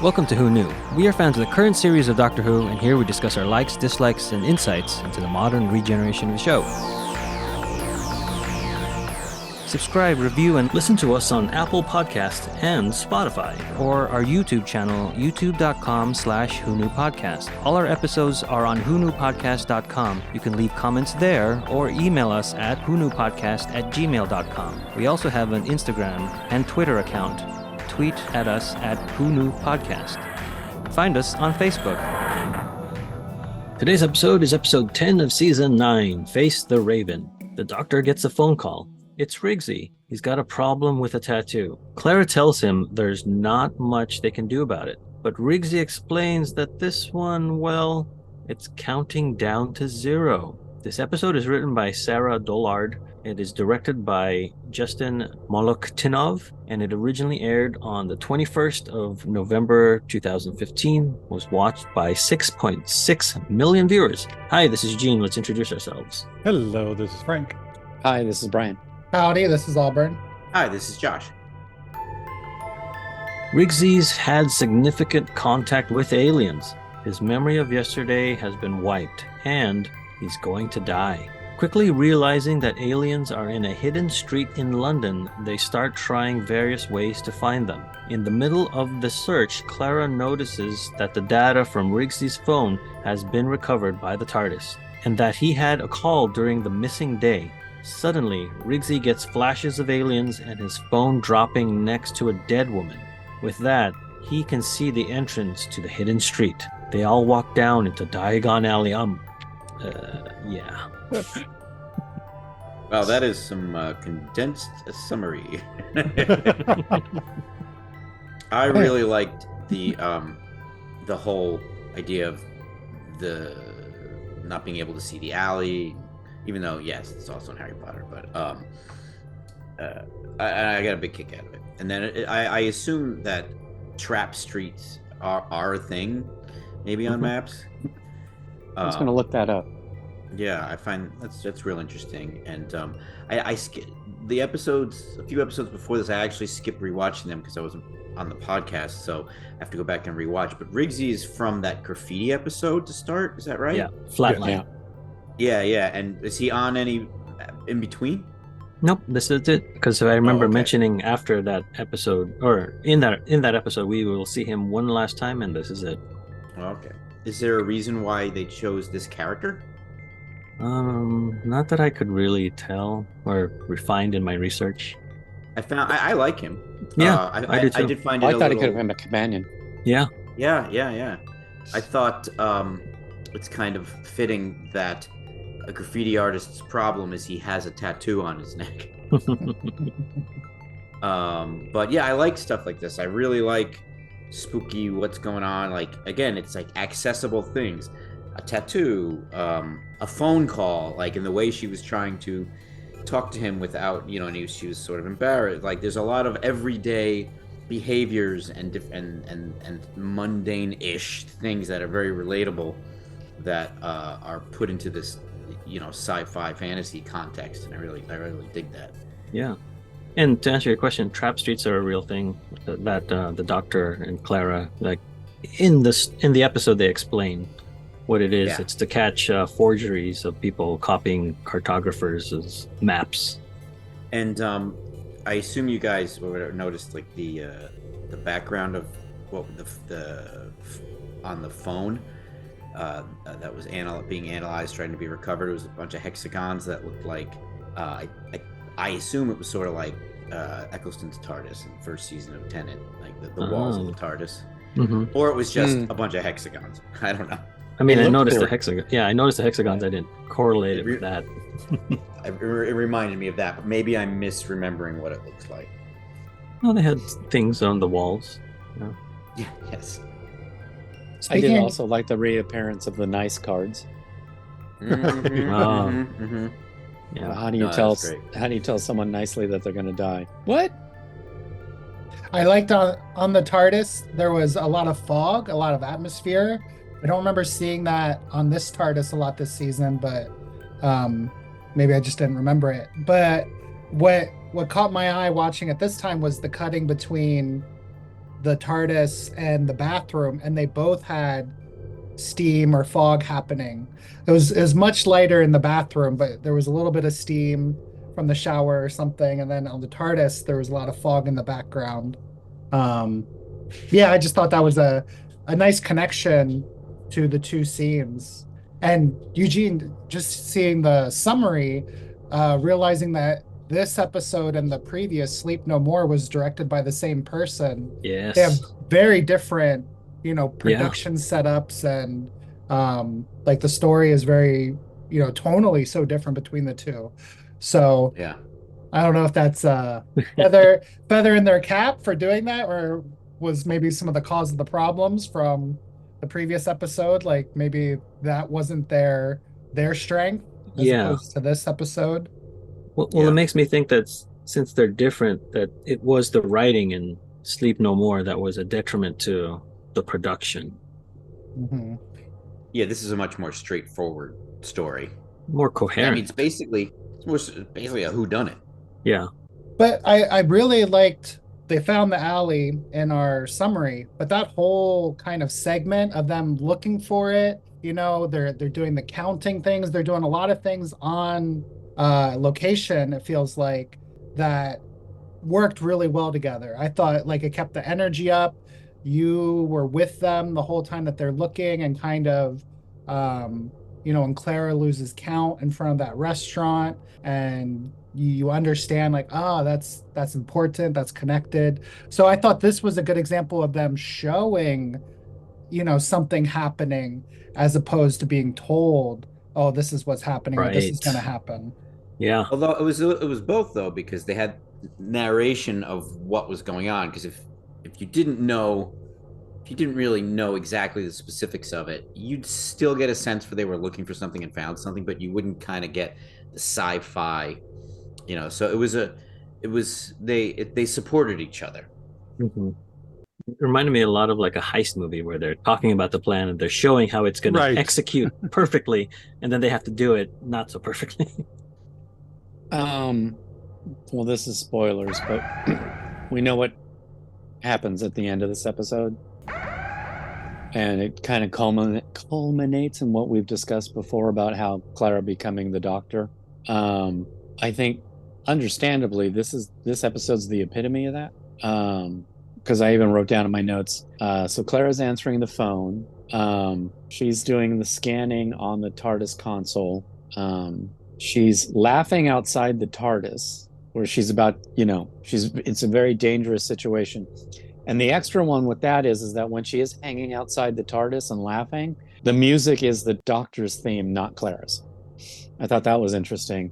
Welcome to Who Knew. We are fans of the current series of Doctor Who, and here we discuss our likes, dislikes, and insights into the modern regeneration of the show. Subscribe, review, and listen to us on Apple Podcasts and Spotify, or our YouTube channel, youtube.com/WhoKnewPodcast. All our episodes are on WhoKnewPodcast.com. You can leave comments there or email us at WhoKnewPodcast@gmail.com. We also have an Instagram and Twitter account. Tweet at us at WhoKnewPodcast. Find us on Facebook. Today's episode is episode 10 of season 9, Face the Raven. The Doctor gets a phone call. It's Rigsy. He's got a problem with a tattoo. Clara tells him there's not much they can do about it, but Rigsy explains that this one, well, it's counting down to 0. This episode is written by Sarah Dollard. It is directed by Justin Moloktinov, and it originally aired on the 21st of November 2015, was watched by 6.6 million viewers. Hi, this is Gene. Let's introduce ourselves. Hello, this is Frank. Hi, this is Brian. Howdy, this is Auburn. Hi, this is Josh. Rigsy's had significant contact with aliens. His memory of yesterday has been wiped, and he's going to die. Quickly realizing that aliens are in a hidden street in London, they start trying various ways to find them. In the middle of the search, Clara notices that the data from Rigsy's phone has been recovered by the TARDIS, and that he had a call during the missing day. Suddenly, Rigsy gets flashes of aliens and his phone dropping next to a dead woman. With that, he can see the entrance to the hidden street. They all walk down into Diagon Alley. Yeah. Well, that is some condensed summary. I really liked the whole idea of the not being able to see the alley, even though yes, it's also in Harry Potter. But I got a big kick out of it. And then I assume that trap streets are a thing, maybe on maps. I was going to look that up. Yeah, I find that's real interesting, and I the episodes, a few episodes before this, I actually skipped rewatching them because I wasn't on the podcast, so I have to go back and rewatch. But Rigsy is from that graffiti episode to start, is that right? Yeah, Flatline. Yeah, and is he on any in between? Nope, this is it. Because I remember okay. mentioning after that episode, or in that episode, we will see him one last time, and this is it. Okay. Is there a reason why they chose this character? Not that I could really tell or refined in my research. I like him. Yeah, I do too. I did find it. I thought it could have been a companion. Yeah. Yeah. I thought it's kind of fitting that a graffiti artist's problem is he has a tattoo on his neck. But yeah, I like stuff like this. I really like spooky what's going on. Like, again, it's like accessible things. A tattoo, a phone call, like in the way she was trying to talk to him without, and she was sort of embarrassed. Like, there's a lot of everyday behaviors and mundane-ish things that are very relatable that are put into this, sci-fi fantasy context, and I really dig that. Yeah. And to answer your question, trap streets are a real thing that the Doctor and Clara, like in the episode, they explain what it is. Yeah. It's to catch forgeries of people copying cartographers' maps. And I assume you guys noticed like the background of what the on the phone that was being analyzed, trying to be recovered. It was a bunch of hexagons that looked like I assume it was sort of like Eccleston's TARDIS in the first season of Tenet, like the walls of the TARDIS, or it was just a bunch of hexagons. I don't know. I mean, I noticed the hexagon. Yeah, I noticed the hexagons. I didn't correlate it with that. It reminded me of that, but maybe I'm misremembering what it looks like. Well, they had things on the walls. Yeah. Yes. I did also like the reappearance of the nice cards. Mm-hmm. Yeah. How do you tell someone nicely that they're going to die? What? I liked on the TARDIS, there was a lot of fog, a lot of atmosphere. I don't remember seeing that on this TARDIS a lot this season, but maybe I just didn't remember it. But what caught my eye watching it this time was the cutting between the TARDIS and the bathroom, and they both had steam or fog happening. It was much lighter in the bathroom, but there was a little bit of steam from the shower or something. And then on the TARDIS, there was a lot of fog in the background. Um, yeah, I just thought that was a nice connection to the two scenes. And Eugene, just seeing the summary, realizing that this episode and the previous Sleep No More was directed by the same person. They have Yes. very different, Yeah. production setups, and like the story is very, tonally so different between the two. So Yeah. I don't know if that's feather in their cap for doing that, or was maybe some of the cause of the problems from the previous episode. Like maybe that wasn't their strength as Yeah. opposed to this episode. Well, Yeah. it makes me think that since they're different, that it was the writing in Sleep No More that was a detriment to the production. Mm-hmm. Yeah, this is a much more straightforward story. More coherent. I mean, it's basically a whodunit. Yeah. But I really liked they found the alley in our summary, but that whole kind of segment of them looking for it, they're doing the counting things, they're doing a lot of things on location, it feels like, that worked really well together. I thought like it kept the energy up. You were with them the whole time that they're looking, and kind of when Clara loses count in front of that restaurant, and you understand like, oh, that's important, that's connected. So I thought this was a good example of them showing, something happening, as opposed to being told, oh, this is what's happening, or this is Right. going to happen. Yeah. Although it was both, though, because they had narration of what was going on. Because if you didn't know, if you didn't really know exactly the specifics of it, you'd still get a sense for they were looking for something and found something, but you wouldn't kind of get the sci-fi, So they supported each other. Mm-hmm. It reminded me a lot of like a heist movie where they're talking about the plan and they're showing how it's going to execute perfectly, and then they have to do it not so perfectly. Well, this is spoilers, but we know what happens at the end of this episode. And it kind of culminates in what we've discussed before about how Clara becoming the Doctor. I think, understandably, this episode's the epitome of that. Because I even wrote down in my notes. So Clara's answering the phone. She's doing the scanning on the TARDIS console. She's laughing outside the TARDIS, where she's about, it's a very dangerous situation. And the extra one with that is that when she is hanging outside the TARDIS and laughing, the music is the Doctor's theme, not Clara's. I thought that was interesting.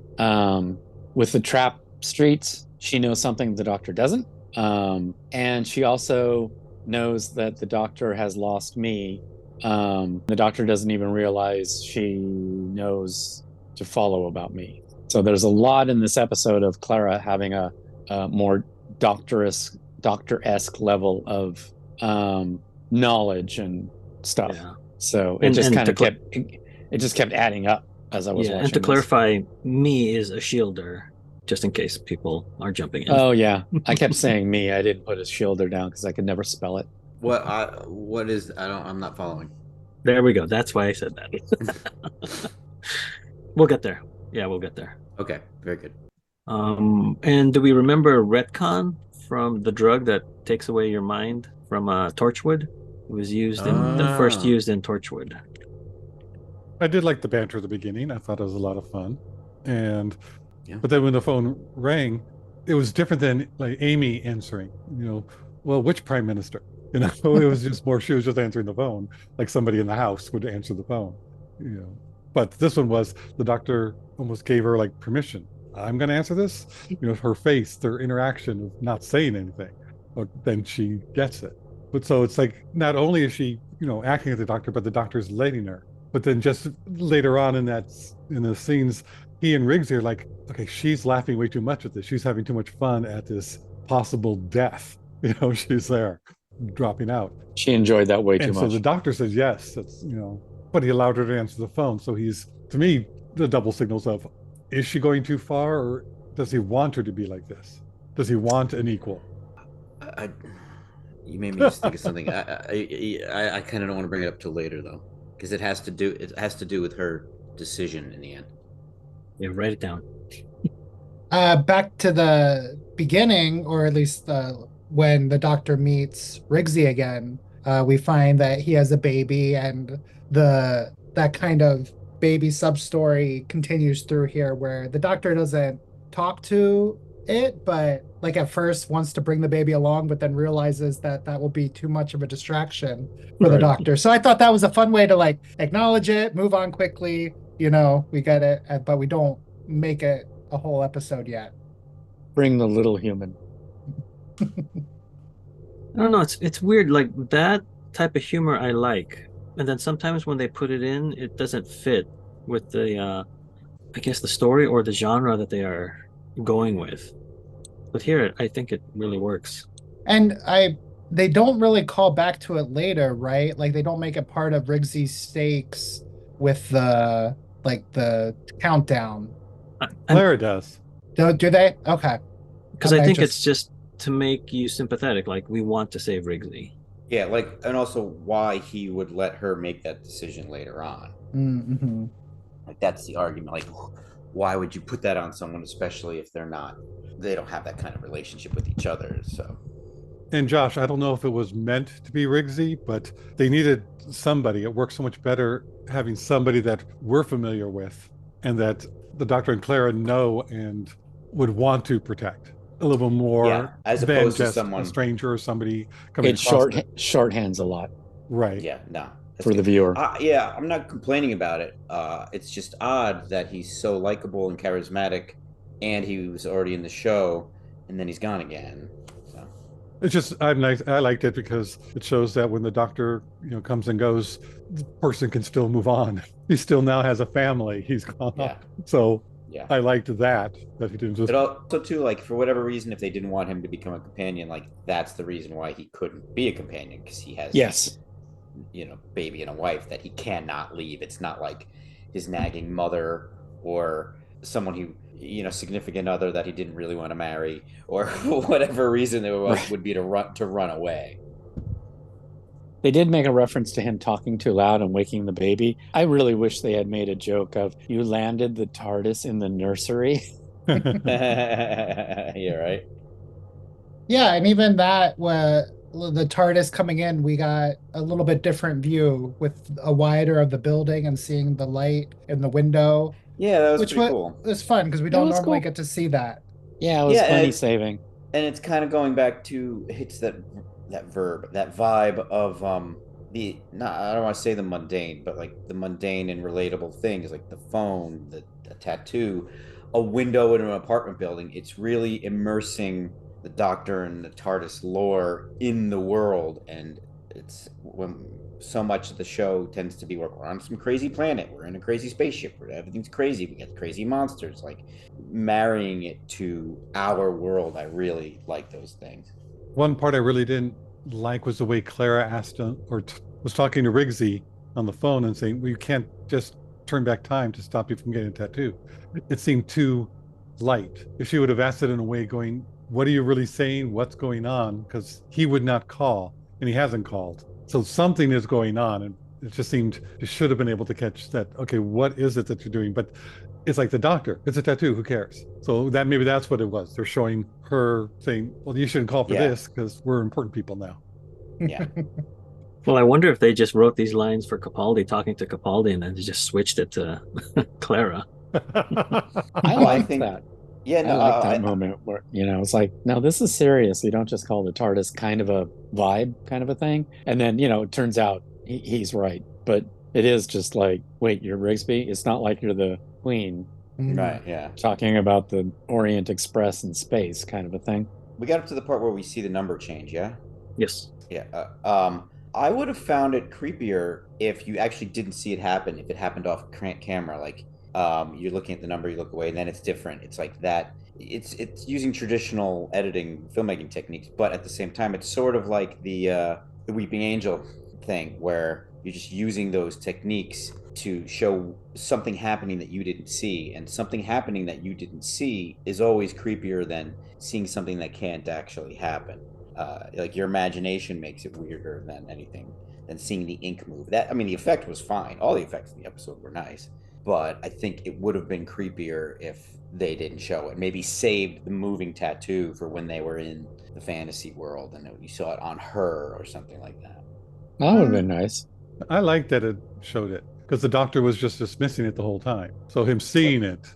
With the trap streets, she knows something the Doctor doesn't. And she also knows that the Doctor has lost me. The Doctor doesn't even realize she knows to follow about me. So there's a lot in this episode of Clara having a more Doctor-esque level of knowledge and stuff. Yeah. So it just kind of kept adding up as I was watching. And to clarify, me is a shielder, just in case people are jumping in. Oh yeah, I kept saying me. I didn't put a shielder down because I could never spell it. What is? I'm not following. There we go. That's why I said that. We'll get there. Yeah, we'll get there. Okay, very good. And do we remember retcon from the drug that takes away your mind from Torchwood? It was used first used in Torchwood. I did like the banter at the beginning. I thought it was a lot of fun. But then when the phone rang, it was different than like Amy answering, well, which prime minister? It was just more, she was just answering the phone, like somebody in the house would answer the phone, But this one was, the Doctor almost gave her like permission. I'm going to answer this. Her face, their interaction of not saying anything, but then she gets it. But so it's like, not only is she, acting as the Doctor, but the Doctor's letting her. But then just later on in the scenes, he and Rigsy are like, okay, she's laughing way too much at this. She's having too much fun at this possible death. She's there, dropping out. She enjoyed that way too much. And so the Doctor says yes. That's but he allowed her to answer the phone. So he's, to me, the double signals of, is she going too far, or does he want her to be like this? Does he want an equal? You made me just think of something. I kind of don't want to bring it up till later though, because it has to do with her decision in the end. Yeah, write it down. Back to the beginning, or at least when the doctor meets Rigsy again, we find that he has a baby, and the that kind of baby sub story continues through here, where the doctor doesn't talk to it, but like at first wants to bring the baby along, but then realizes that that will be too much of a distraction for the Right. doctor. So I thought that was a fun way to like acknowledge it, move on quickly. We get it, but we don't make it a whole episode yet. Bring the little human. I don't know. It's weird. Like that type of humor I like, and then sometimes when they put it in, it doesn't fit with the I guess the story or the genre that they are going with. But here, I think it really works. And they don't really call back to it later, right? Like they don't make it part of Rigsy's stakes with the countdown. Clara does. Do they? Okay. Because I think it's just to make you sympathetic. Like we want to save Rigsy. Yeah, like, and also why he would let her make that decision later on. Mm-hmm. Like that's the argument. Like, why would you put that on someone, especially if they don't have that kind of relationship with each other? So. And Josh, I don't know if it was meant to be Rigsy, but they needed somebody. It works so much better having somebody that we're familiar with and that the Doctor and Clara know and would want to protect a little bit more as than opposed just to someone, a stranger or somebody coming It across shorthands a lot. Right. Yeah, no. For the viewer. Yeah, I'm not complaining about it. It's just odd that he's so likable and charismatic, and he was already in the show, and then he's gone again. So. It's just I liked it because it shows that when the Doctor comes and goes, the person can still move on. He still now has a family. He's gone. Yeah. So yeah, I liked that he didn't just. It also too, like, for whatever reason, if they didn't want him to become a companion, like that's the reason why he couldn't be a companion, because he has baby and a wife that he cannot leave. It's not like his nagging mother or someone who significant other that he didn't really want to marry, or whatever reason there was would be to run away. They did make a reference to him talking too loud and waking the baby. I really wish they had made a joke of, you landed the TARDIS in the nursery. You're right. Yeah, and even that the TARDIS coming in, we got a little bit different view with a wider of the building and seeing the light in the window. Yeah, that was pretty cool. It was fun because we don't normally get to see that. Yeah, it was plenty saving. And it's kind of going back to that vibe of I don't want to say the mundane, but like the mundane and relatable things, like the phone, the tattoo, a window in an apartment building. It's really immersing the Doctor and the TARDIS lore in the world, and it's when so much of the show tends to be we're on some crazy planet, we're in a crazy spaceship, where everything's crazy, we get crazy monsters. Like marrying it to our world, I really like those things. One part I really didn't like was the way Clara asked was talking to Rigsy on the phone and saying, well, you can't just turn back time to stop you from getting a tattoo. It seemed too light. If she would have asked it in a way going, what are you really saying? What's going on? Because he would not call, and he hasn't called. So something is going on, and it just seemed you should have been able to catch that. Okay, what is it that you're doing? But it's like the Doctor. It's a tattoo. Who cares? So maybe that's what it was. They're showing her saying, well, you shouldn't call for this because we're important people now. Yeah. Well, I wonder if they just wrote these lines for Capaldi, talking to Capaldi, and then they just switched it to Clara. I like that. Yeah, no, I like that moment where, it's like, no, this is serious. You don't just call the TARDIS kind of a vibe kind of a thing. And then, it turns out he's right. But it is just like, wait, you're Rigsby? It's not like you're the Queen. Right, yeah. Talking about the Orient Express in space kind of a thing. We got up to the part where we see the number change, yeah? Yes. Yeah. I would have found it creepier if you actually didn't see it happen, if it happened off camera. Like, you're looking at the number, you look away, and then it's different. It's like that. It's using traditional editing, filmmaking techniques, but at the same time, it's sort of like the Weeping Angel thing, where you're just using those techniques to show something happening that you didn't see, and something happening that you didn't see is always creepier than seeing something that can't actually happen. Like your imagination makes it weirder than anything, than seeing the ink move. That, I mean, the effect was fine. All the effects in the episode were nice, but I think it would have been creepier if they didn't show it. Maybe saved the moving tattoo for when they were in the fantasy world and you saw it on her or something like that. That would have been nice. I like that it showed it because the doctor was just dismissing it the whole time. So him seeing it,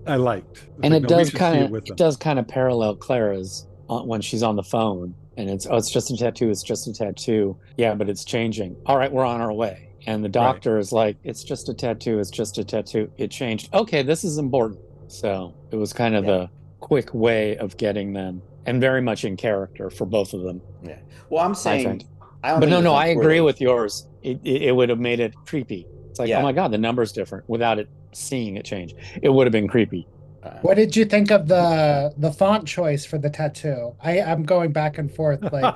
I liked. It's And like, it no, we does should see kind with of them. it does kind of parallel Clara's when she's on the phone and it's just a tattoo. It's just a tattoo. Yeah, but it's changing. All right, we're on our way. And the doctor is like, it's just a tattoo. It's just a tattoo. It changed. Okay, this is important. So it was kind of the quick way of getting them, and very much in character for both of them. Yeah. Well, I'm saying, But no, I agree with yours. It would have made it creepy. It's like, oh my God, the number's different without it seeing it change. It would have been creepy. What did you think of the font choice for the tattoo? I'm going back and forth. Like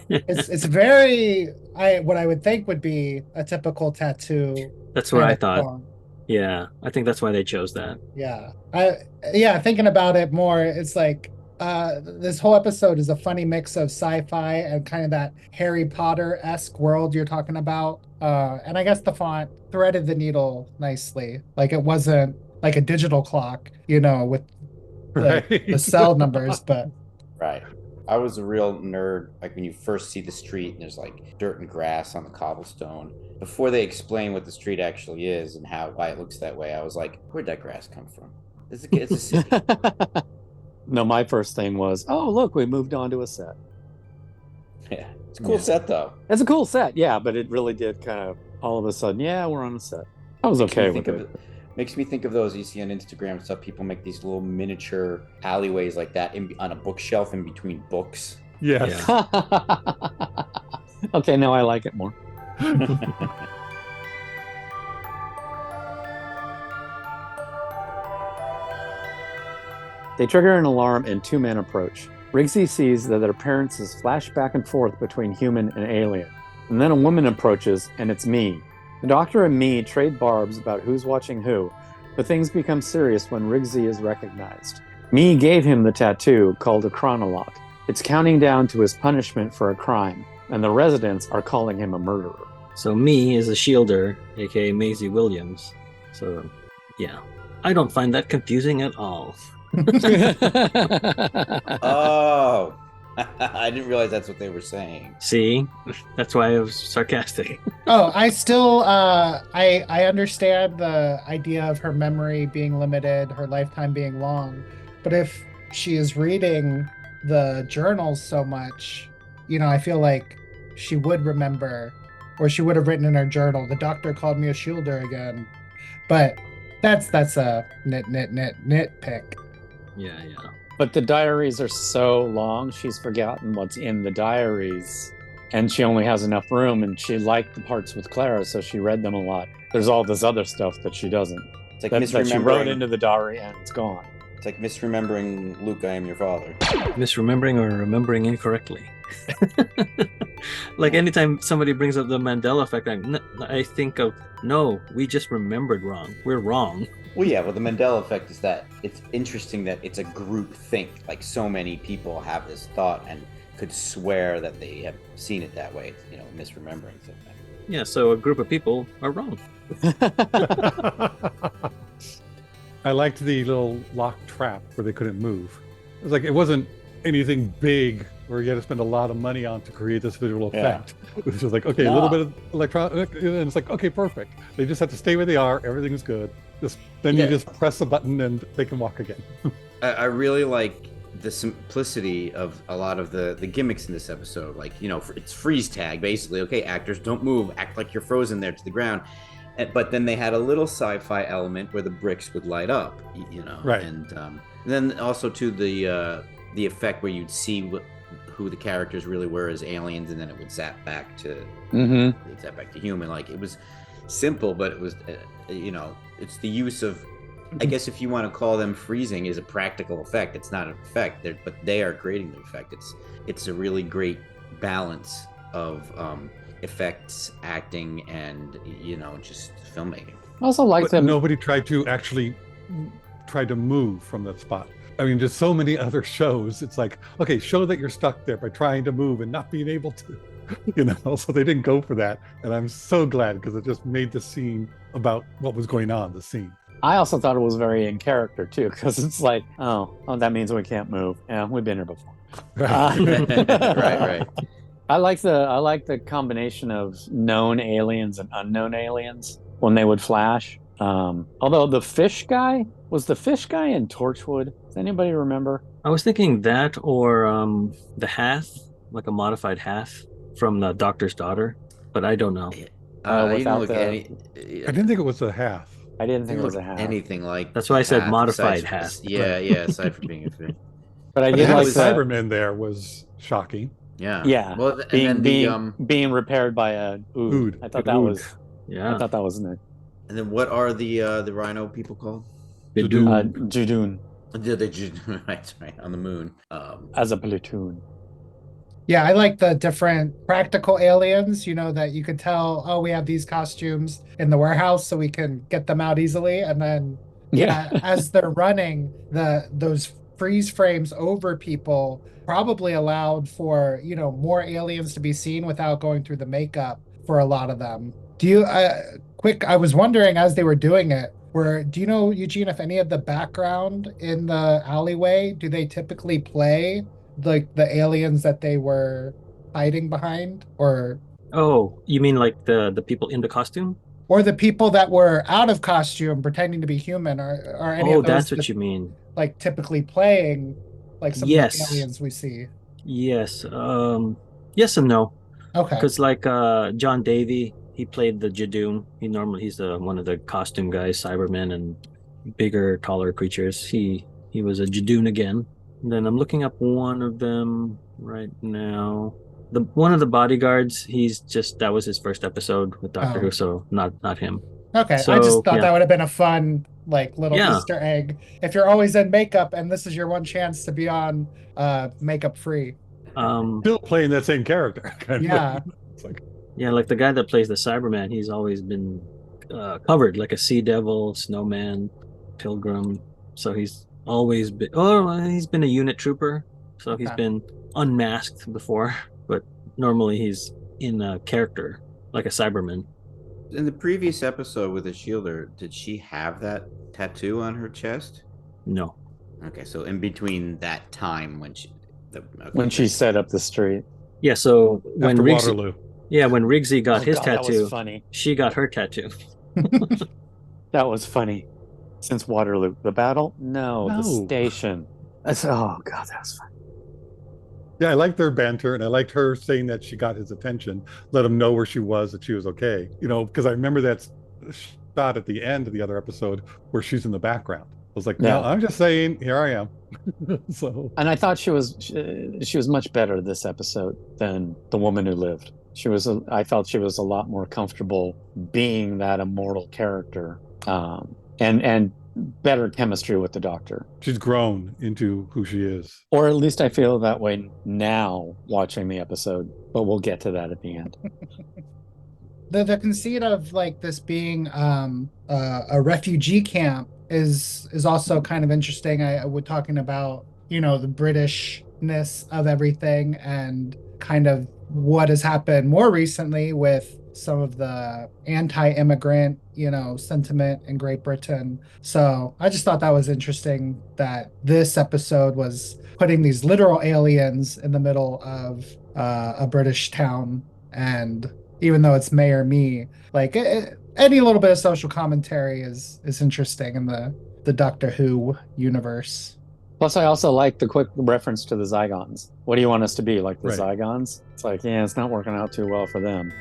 it's very what I would think would be a typical tattoo. That's what I thought. Font. Yeah, I think that's why they chose that. Yeah, thinking about it more, it's like this whole episode is a funny mix of sci-fi and kind of that Harry Potter-esque world you're talking about. And I guess the font threaded the needle nicely. Like it wasn't like a digital clock, with the cell numbers, but right. I was a real nerd, like when you first see the street and there's like dirt and grass on the cobblestone. Before they explain what the street actually is and why it looks that way, I was like, where'd that grass come from? It's a city. No, my first thing was, oh, look, we moved on to a set. Yeah, it's a cool set, though. It's a cool set, yeah, but it really did kind of, all of a sudden, yeah, we're on a set. I was okay with it. Makes me think of those you see on Instagram and stuff. People make these little miniature alleyways like that on a bookshelf in between books. Yes. Yeah. Okay, now I like it more. They trigger an alarm and two men approach. Rigsy sees that their appearances flash back and forth between human and alien. And then a woman approaches, and it's Me. The doctor and Me trade barbs about who's watching who, but things become serious when Rigsy is recognized. Me gave him the tattoo called a Chronolock. It's counting down to his punishment for a crime, and the residents are calling him a murderer. So Me is a shielder, aka Maisie Williams. So, yeah. I don't find that confusing at all. Oh, I didn't realize that's what they were saying. See, that's why I was sarcastic. Oh, I still, I understand the idea of her memory being limited, her lifetime being long, but if she is reading the journals so much, I feel like she would remember, or she would have written in her journal, the doctor called me a shielder again. But that's a nitpick. Yeah. But the diaries are so long, she's forgotten what's in the diaries. And she only has enough room, and she liked the parts with Clara, so she read them a lot. There's all this other stuff that she doesn't. It's like that she wrote into the diary, and it's gone. It's like misremembering Luke, I am your father. Misremembering or remembering incorrectly. Like anytime somebody brings up the Mandela effect, I think of, no, we just remembered wrong. We're wrong. Well, yeah, the Mandela effect is that it's interesting that it's a group think. Like so many people have this thought and could swear that they have seen it that way, misremembering something. Yeah, so a group of people are wrong. I liked the little lock trap where they couldn't move. It was like, it wasn't anything big where you had to spend a lot of money on to create this visual effect. Yeah. It was just like, okay, a little bit of electronic, and it's like, okay, perfect. They just have to stay where they are. Everything's good. Then you just press a button and they can walk again. I really like the simplicity of a lot of the gimmicks in this episode. Like, it's freeze tag, basically. Okay, actors, don't move. Act like you're frozen there to the ground. But then they had a little sci-fi element where the bricks would light up, Right. And then also to the effect where you'd see who the characters really were as aliens, and then it would zap back to human. Like, it was simple, but it was it's the use of, I guess if you want to call them freezing, is a practical effect. It's not an effect, but they are creating the effect. It's a really great balance of effects, acting, and just filmmaking. I also like them. Nobody tried to actually move from that spot. I mean, just so many other shows. It's like, okay, show that you're stuck there by trying to move and not being able to, so they didn't go for that. And I'm so glad because it just made the scene about what was going on, the scene. I also thought it was very in character too, because it's like, oh, that means we can't move. Yeah, we've been here before. Right. I like the combination of known aliens and unknown aliens when they would flash. Although the fish guy in Torchwood. Does anybody remember? I was thinking that or the Hath, like a modified Hath from the Doctor's Daughter, but I don't know. I didn't I didn't think it was a half. I didn't think it was a Hath. anything like. That's why I said modified Hath. Hath. Yeah, aside from being a fish. But I But did the like Cybermen there was shocking. Yeah. Yeah. Well, being repaired by a Ood. I thought that was. Yeah. I thought that was nice. And then what are the Rhino people called? Judoon. Right, on the moon. As a platoon. Yeah, I like the different practical aliens, that you could tell, oh, we have these costumes in the warehouse so we can get them out easily. And then as they're running, those freeze frames over people probably allowed for, more aliens to be seen without going through the makeup for a lot of them. I was wondering as they were doing it, do you know, Eugene, if any of the background in the alleyway, do they typically play like the aliens that they were hiding behind, or you mean like the people in the costume, or the people that were out of costume pretending to be human, or any of those that's what you mean, like typically playing like some of the aliens we see? Yes. Yes and no. Okay. Because like John Davey, he played the Jadoon. He's one of the costume guys, Cybermen and bigger, taller creatures. He was a Jadoon again. And then I'm looking up one of them right now. One of the bodyguards. That was his first episode with Doctor Who, so not him. Okay, so, I just thought that would have been a fun little Easter egg. If you're always in makeup and this is your one chance to be on makeup free. Still playing that same character. Yeah. It's like, like the guy that plays the Cyberman, he's always been covered like a sea devil, snowman, pilgrim. So he's always been. He's been a unit trooper, so he's been unmasked before. But normally he's in a character like a Cyberman. In the previous episode with the Shielder, did she have that tattoo on her chest? No. Okay, so in between that time when she set up the street. Yeah, so when Waterloo. Yeah, when Rigsy got his tattoo, that was funny. She got her tattoo. That was funny. Since Waterloo, the battle? No, the station. Oh god, that was funny. Yeah, I liked their banter, and I liked her saying that she got his attention, let him know where she was, that she was okay. Because I remember that shot at the end of the other episode where she's in the background. I was like, no, I'm just saying, here I am. And I thought she was much better this episode than The Woman Who Lived. I felt she was a lot more comfortable being that immortal character, and better chemistry with the Doctor. She's grown into who she is. Or at least I feel that way now watching the episode, but we'll get to that at the end. The conceit of this being a refugee camp is also kind of interesting. I was talking about, the Britishness of everything and kind of what has happened more recently with some of the anti-immigrant, sentiment in Great Britain. So I just thought that was interesting that this episode was putting these literal aliens in the middle of a British town. And even though it's Mayor Me, any little bit of social commentary is interesting in the Doctor Who universe. Plus, I also like the quick reference to the Zygons. What do you want us to be, like the Right. Zygons? It's like, it's not working out too well for them.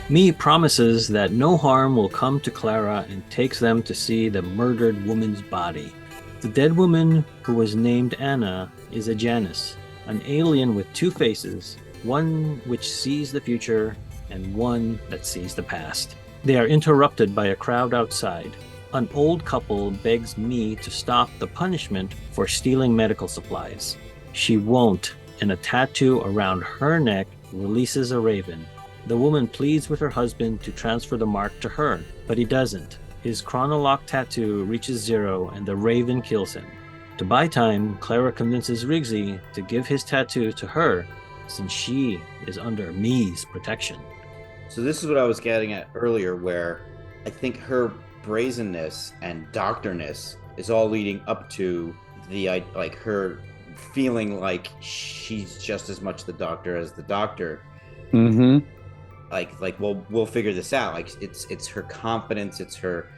Me promises that no harm will come to Clara and takes them to see the murdered woman's body. The dead woman, who was named Anna, is a Janus, an alien with two faces, one which sees the future and one that sees the past. They are interrupted by a crowd outside. An old couple begs me to stop the punishment for stealing medical supplies. She won't, and a tattoo around her neck releases a raven. The woman pleads with her husband to transfer the mark to her, but he doesn't. His Chronolock tattoo reaches 0 and the Raven kills him. To buy time, Clara convinces Rigsy to give his tattoo to her since she is under Me's protection. So this is what I was getting at earlier, where I think her brazenness and doctorness is all leading up to the like her feeling like she's just as much the doctor as the doctor. Mm-hmm. Like we'll figure this out. Like it's her confidence, it's her.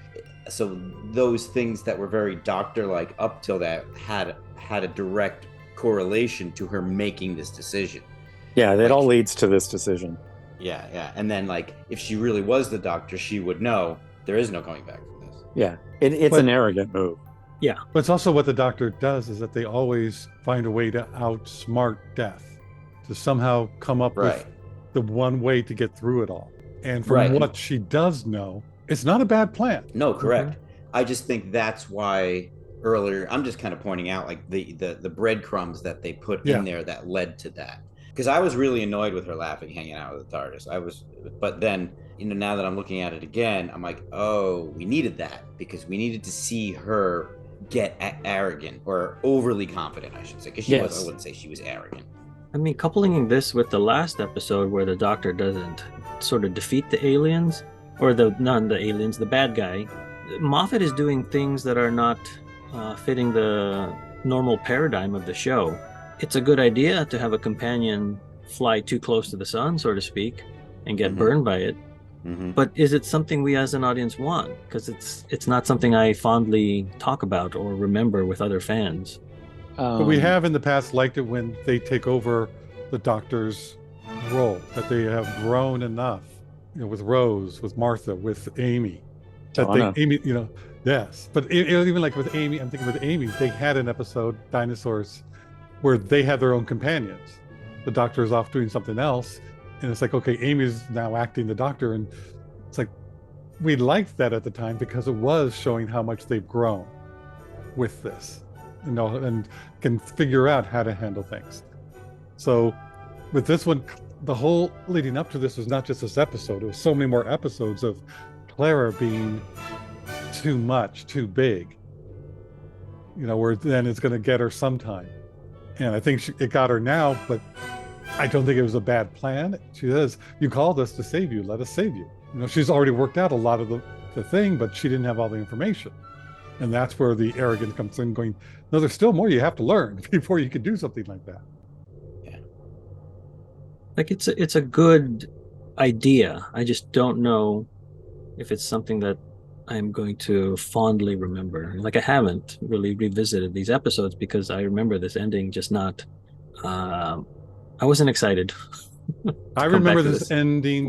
So those things that were very doctor-like up till that had a direct correlation to her making this decision. Yeah, it all leads to this decision. Yeah. And then, like, if she really was the doctor, she would know there is no going back from this. Yeah, it's an arrogant move. Yeah. But it's also what the doctor does is that they always find a way to outsmart death, to somehow come up with the one way to get through it all. And from what she does know, it's not a bad plan. No, correct. I just think that's why earlier, I'm just kind of pointing out like the breadcrumbs that they put in there that led to that. Because I was really annoyed with her laughing, hanging out with the TARDIS. But then, now that I'm looking at it again, I'm like, oh, we needed that because we needed to see her get arrogant or overly confident, I should say. Because I wouldn't say she was arrogant. I mean, coupling this with the last episode where the doctor doesn't sort of defeat the aliens, or the aliens, the bad guy, Moffat is doing things that are not fitting the normal paradigm of the show. It's a good idea to have a companion fly too close to the sun, so to speak, and get burned by it. But is it something we as an audience want? Because it's not something I fondly talk about or remember with other fans. But we have in the past liked it when they take over the doctor's role, that they have grown enough, with Rose, with Martha, with Amy. Yes. But even like with Amy, I'm thinking with Amy, they had an episode, Dinosaurs, where they had their own companions. The doctor is off doing something else. And it's like, okay, Amy's now acting the doctor. And it's like, we liked that at the time because it was showing how much they've grown with this, and can figure out how to handle things. So with this one, the whole leading up to this was not just this episode. It was so many more episodes of Clara being too much, too big, where then it's going to get her sometime. And I think it got her now, but I don't think it was a bad plan. She says, you called us to save you. Let us save you. She's already worked out a lot of the thing, but she didn't have all the information. And that's where the arrogance comes in, going, no, there's still more you have to learn before you can do something like that. Yeah. Like it's a good idea. I just don't know if it's something that I'm going to fondly remember. Like I haven't really revisited these episodes because I remember this ending just not. I wasn't excited. I remember this ending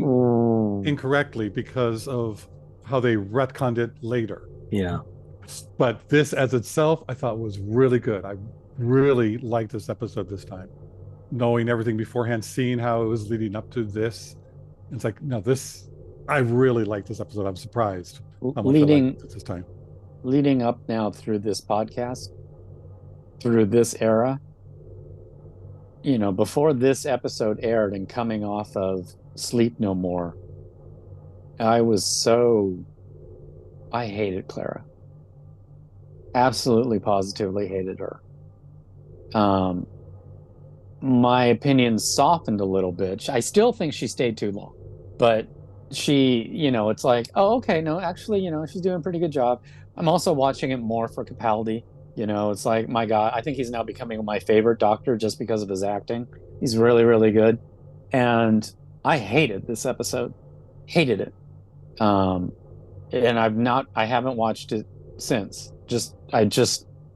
incorrectly because of how they retconned it later. Yeah. But this as itself, I thought was really good. I really liked this episode this time. Knowing everything beforehand, seeing how it was leading up to this. It's like, no, I really like this episode. I'm surprised how much I liked it this time. Leading up now through this podcast, through this era, before this episode aired and coming off of Sleep No More, I hated Clara. Absolutely, positively hated her. My opinion softened a little bit. I still think she stayed too long, but she, it's like, oh, okay, no, actually, she's doing a pretty good job. I'm also watching it more for Capaldi. It's like, my God, I think he's now becoming my favorite doctor just because of his acting. He's really, really good. And I hated this episode. Hated it. And I haven't watched it since.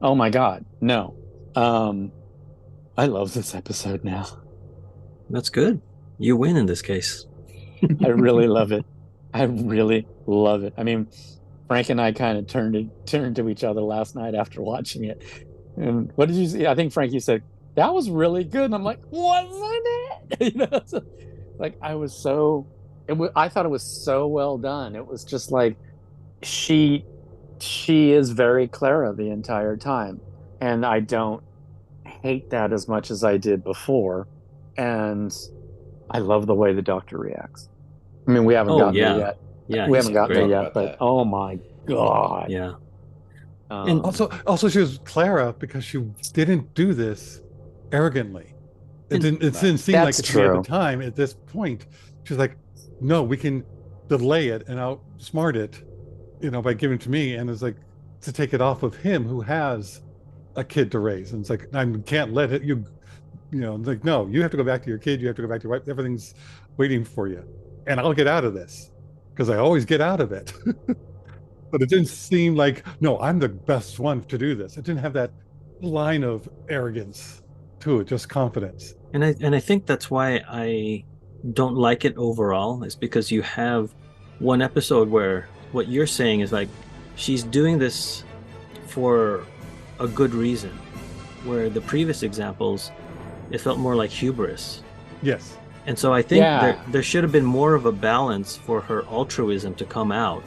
Oh my God, no. I love this episode now. That's good. You win in this case. I really love it. I really love it. I mean, Frank and I kind of turned to each other last night after watching it. And what did you see? I think Frank, you said, that was really good. And I'm like, wasn't it? So, like I thought it was so well done. It was just like, she is very Clara the entire time. And I don't hate that as much as I did before. And I love the way the doctor reacts. I mean, we haven't Oh, gotten yeah. there yet. Yeah, We he's haven't gotten there great. yet, About but that. oh my god. Yeah. Um, Also, she was Clara because she didn't do this arrogantly. It And- didn't seem like That's it to me at true. the time. At this point, she's like, "No, we can delay it and outsmart it, by giving it to me." And it's like to take it off of him who has a kid to raise. And it's like I can't let it. Like no, you have to go back to your kid. You have to go back to your wife. Everything's waiting for you, and I'll get out of this because I always get out of it. But it didn't seem like, no, I'm the best one to do this. It didn't have that line of arrogance to it, just confidence. And I think that's why I don't like it overall, is because you have one episode where what you're saying is like she's doing this for a good reason, where the previous examples it felt more like hubris. Yes. And so I think Yeah. there should have been more of a balance for her altruism to come out,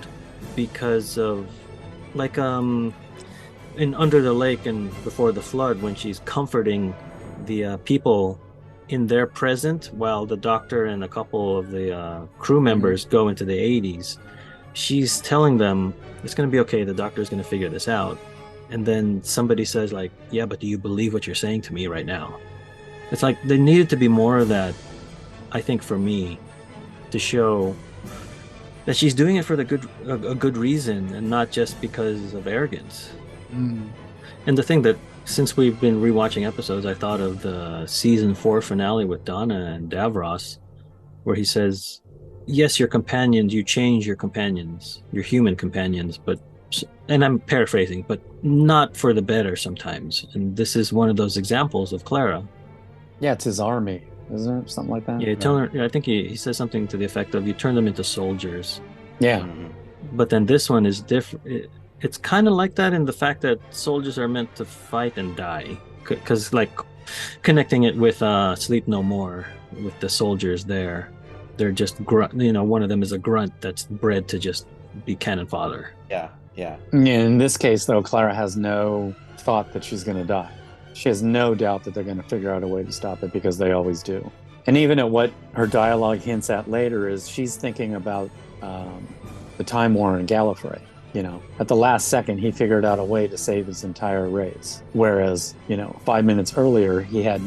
because of like in Under the Lake and Before the Flood, when she's comforting the people in their present while the doctor and a couple of the crew members go into the 80s, she's telling them it's going to be okay, the doctor's going to figure this out. And then somebody says like, yeah, but do you believe what you're saying to me right now? It's like there needed to be more of that, I think, for me, to show that she's doing it for a good reason and not just because of arrogance. And the thing that, since we've been rewatching episodes, I thought of the season 4 finale with Donna and Davros, where he says, yes, your companions, you change your companions, your human companions, but, and I'm paraphrasing, but not for the better sometimes. And this is one of those examples of Clara. yeah, it's his army, isn't it? Something like that. Yeah, I think he says something to the effect of, you turn them into soldiers. Yeah. But then this one is different. It's kind of like that in the fact that soldiers are meant to fight and die. Because, like, connecting it with Sleep No More, with the soldiers there, they're just grunt. One of them is a grunt that's bred to just be cannon fodder. Yeah. In this case, though, Clara has no thought that she's going to die. She has no doubt that they're going to figure out a way to stop it, because they always do. And even at what her dialogue hints at later is she's thinking about the Time War in Gallifrey. At the last second, he figured out a way to save his entire race. Whereas, 5 minutes earlier, he had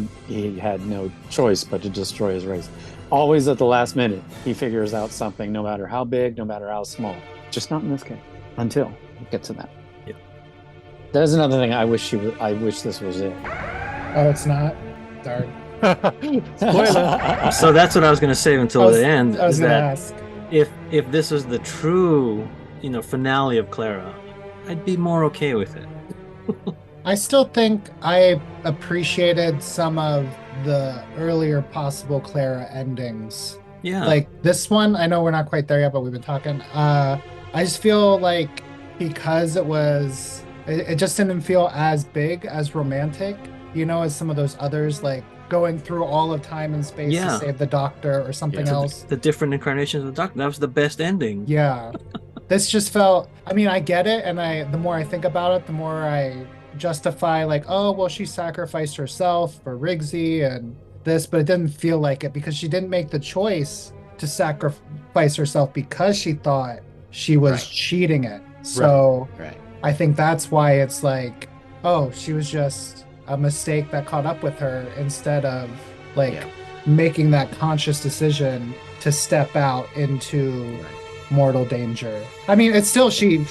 no choice but to destroy his race. Always at the last minute, he figures out something, no matter how big, no matter how small. Just not in this case, until we get to that. Yep. That is another thing I wish this was it. Oh, it's not? Darn. Spoiler. So that's what I was going to say until the end. I was is going to that ask. if this was the true, finale of Clara, I'd be more okay with it. I still think I appreciated some of the earlier possible Clara endings. Yeah. Like this one, I know we're not quite there yet, but we've been talking. I just feel like because it just didn't feel as big, as romantic, as some of those others, like going through all of time and space to save the Doctor or something else. The different incarnations of the Doctor. That was the best ending. Yeah. This just felt, I get it, and the more I think about it, the more I justify, like, oh, well, she sacrificed herself for Rigsy and this, but it didn't feel like it, because she didn't make the choice to sacrifice herself because she thought she was cheating it. So Right. I think that's why it's like, oh, she was just a mistake that caught up with her, instead of making that conscious decision to step out into mortal danger. It's still she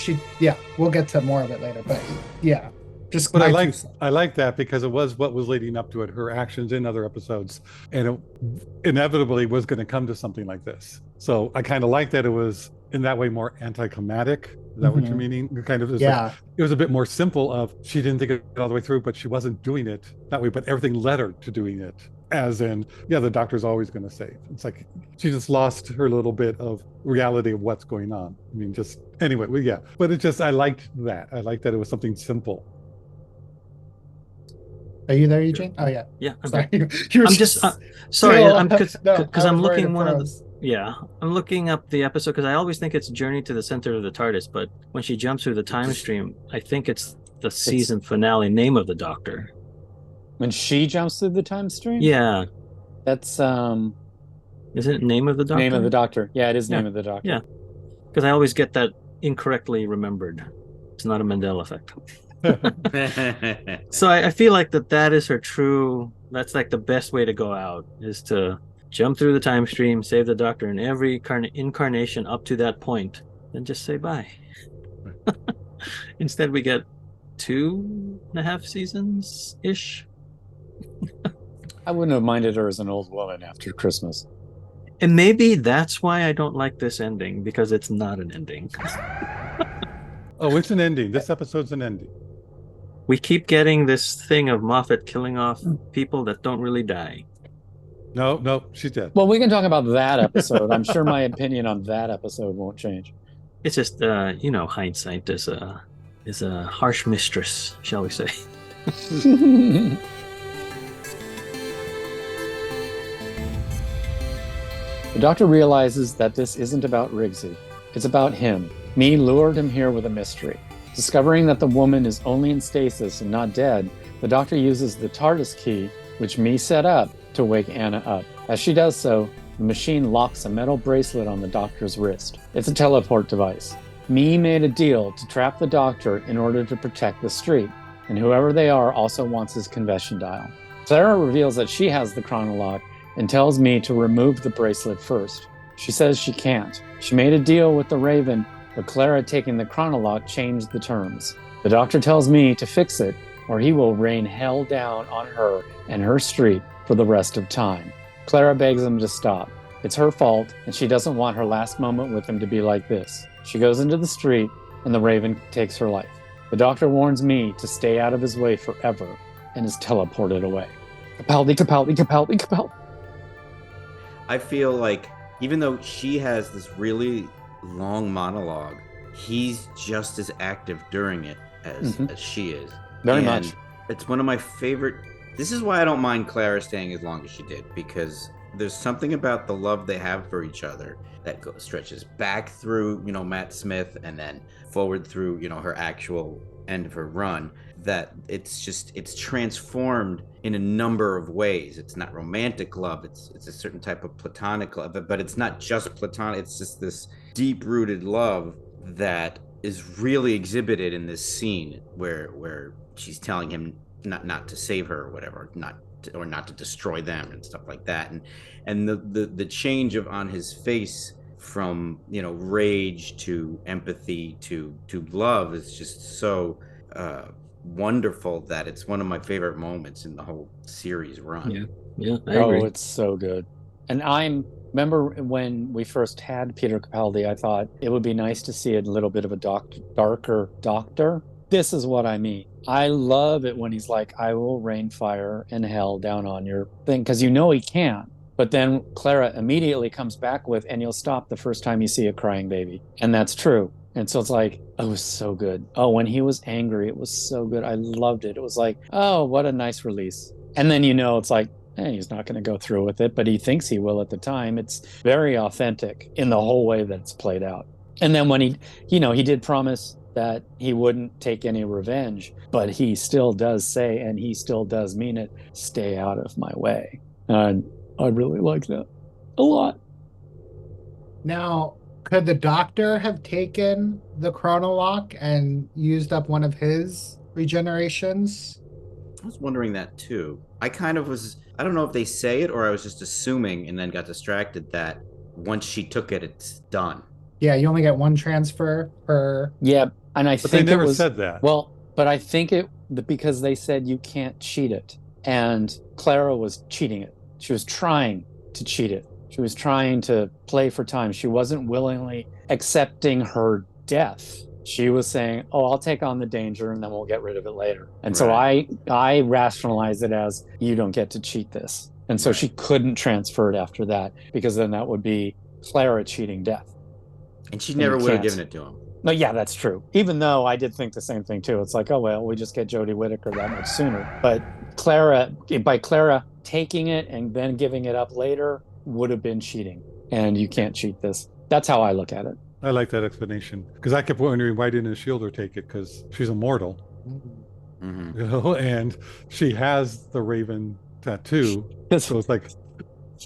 we'll get to more of it later, but just. But I like that, because it was what was leading up to it, her actions in other episodes, and it inevitably was going to come to something like this. So I kind of like that it was in that way more anticlimactic. Is that what you're meaning? Kind of, it was a bit more simple. Of she didn't think it all the way through, but she wasn't doing it that way. But everything led her to doing it. As in, the Doctor's always going to save. It's like she just lost her little bit of reality of what's going on. But it just, I liked that. I liked that it was something simple. Are you there, Eugene? Oh yeah. Yeah. Sorry. I'm just sorry. Because I'm looking I'm looking up the episode, because I always think it's Journey to the Center of the TARDIS, but when she jumps through the time stream, I think it's the season finale, Name of the Doctor. When she jumps through the time stream? Yeah. That's Isn't it Name of the Doctor? Name of the Doctor. Yeah, it is Yeah. Name of the Doctor. Yeah. Because I always get that incorrectly remembered. It's not a Mandela effect. So I feel like that is her true. That's like the best way to go out, is to jump through the time stream, save the Doctor in every incarnation up to that point, and just say bye. Instead, we get 2.5 seasons ish. I wouldn't have minded her as an old woman after Christmas. And maybe that's why I don't like this ending, because it's not an ending. Oh, it's an ending. This episode's an ending. We keep getting this thing of Moffat killing off people that don't really die. No, she's dead. Well, we can talk about that episode. I'm sure my opinion on that episode won't change. It's just, hindsight is a harsh mistress, shall we say. The Doctor realizes that this isn't about Rigsy. It's about him. Me lured him here with a mystery. Discovering that the woman is only in stasis and not dead, the Doctor uses the TARDIS key, which Me set up, to wake Anna up. As she does so, the machine locks a metal bracelet on the Doctor's wrist. It's a teleport device. Me made a deal to trap the Doctor in order to protect the street, and whoever they are also wants his confession dial. Clara reveals that she has the Chronolock and tells me to remove the bracelet first. She says she can't. She made a deal with the Raven, but Clara taking the Chronolock changed the terms. The Doctor tells me to fix it, or he will rain hell down on her and her street for the rest of time. Clara begs him to stop. It's her fault, and she doesn't want her last moment with him to be like this. She goes into the street, and the Raven takes her life. The Doctor warns me to stay out of his way forever, and is teleported away. Capaldi, Capaldi, Capaldi, Capaldi. I feel like even though she has this really long monologue, he's just as active during it as she is. Very much. It's one of my favorite. This is why I don't mind Clara staying as long as she did, because there's something about the love they have for each other that stretches back through, Matt Smith, and then forward through, her actual end of her run, that it's transformed in a number of ways. It's not romantic love, it's a certain type of platonic love, but it's not just platonic. It's just this deep-rooted love that is really exhibited in this scene where she's telling him not to save her or whatever, not to destroy them and stuff like that, and the change on his face from rage to empathy to love is just so wonderful that it's one of my favorite moments in the whole series run. Yeah, I agree. Oh, it's so good. And remember when we first had Peter Capaldi, I thought it would be nice to see a little bit of a darker Doctor. This is what I mean. I love it when he's like, I will rain fire and hell down on your thing, because he can. But then Clara immediately comes back with, and you'll stop the first time you see a crying baby. And that's true. And so it's like, oh, it was so good. Oh, when he was angry, it was so good. I loved it. It was like, oh, what a nice release. And then it's like, he's not going to go through with it, but he thinks he will at the time. It's very authentic in the whole way that it's played out. And then when he did promise that he wouldn't take any revenge, but he still does say, and he still does mean it, stay out of my way. And I really like that a lot. Now, could the Doctor have taken the Chronolock and used up one of his regenerations? I was wondering that too. I don't know if they say it or I was just assuming and then got distracted that once she took it, it's done. Yeah, you only get one transfer per. Yeah, and But they never said that. Well, but I think because they said you can't cheat it, and Clara was cheating it. She was trying to cheat it. She was trying to play for time. She wasn't willingly accepting her death. She was saying, oh, I'll take on the danger and then we'll get rid of it later. And so I rationalized it as, you don't get to cheat this. And so she couldn't transfer it after that, because then that would be Clara cheating death. And she never would have given it to him. No, yeah, that's true. Even though I did think the same thing too. It's like, oh, well, we just get Jodie Whittaker that much sooner. But by Clara taking it and then giving it up later would have been cheating. And you can't cheat this. That's how I look at it. I like that explanation, because I kept wondering, why didn't Shielder take it? Because she's immortal, and she has the Raven tattoo. So it's like,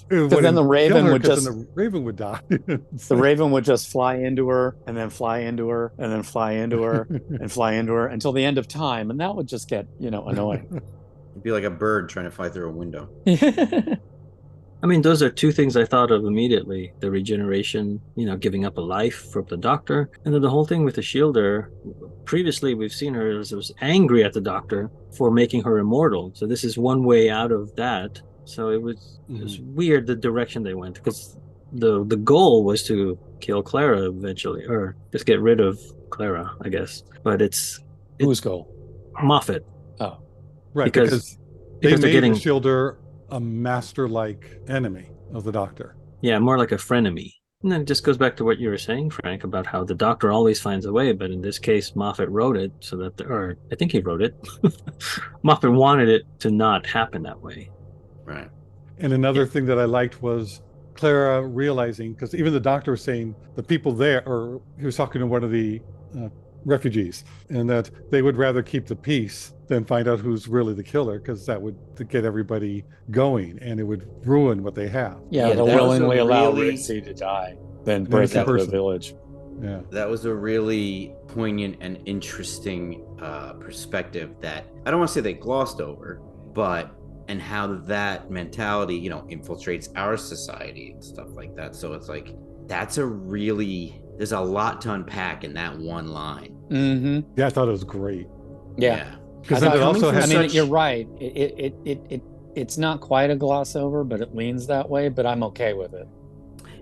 Because then the raven would just the raven would die. the raven would just fly into her and then fly into her and then fly into her and fly into her until the end of time, and that would just get annoying. It'd be like a bird trying to fly through a window. I mean, those are two things I thought of immediately. The regeneration, giving up a life from the Doctor. And then the whole thing with the Shielder. Previously, we've seen her as was angry at the Doctor for making her immortal. So this is one way out of that. So it was weird the direction they went, because the goal was to kill Clara eventually, or just get rid of Clara, I guess. But it's Whose goal? Moffat. Oh, Right, because they they're made getting the Shielder a master-like enemy of the Doctor. Yeah, more like a frenemy. And then it just goes back to what you were saying, Frank, about how the Doctor always finds a way, but in this case, Moffat wrote it so that, or I think he wrote it. Moffat wanted it to not happen that way. Right. And another thing that I liked was Clara realizing, because even the Doctor was saying the people there, or he was talking to one of the refugees, and that they would rather keep the peace than find out who's really the killer, because that would get everybody going and it would ruin what they have. yeah, they'll that was willingly a allow really- Rigsy to die, then break innocent out of the person. village. Yeah. That was a really poignant and interesting perspective that I don't want to say they glossed over, and how that mentality, infiltrates our society and stuff like that. So it's like, there's a lot to unpack in that one line. Mm-hmm. Yeah, I thought it was great. Yeah. Because I then it thought- also I has mean, you're right. It's not quite a gloss over, but it leans that way. But I'm okay with it.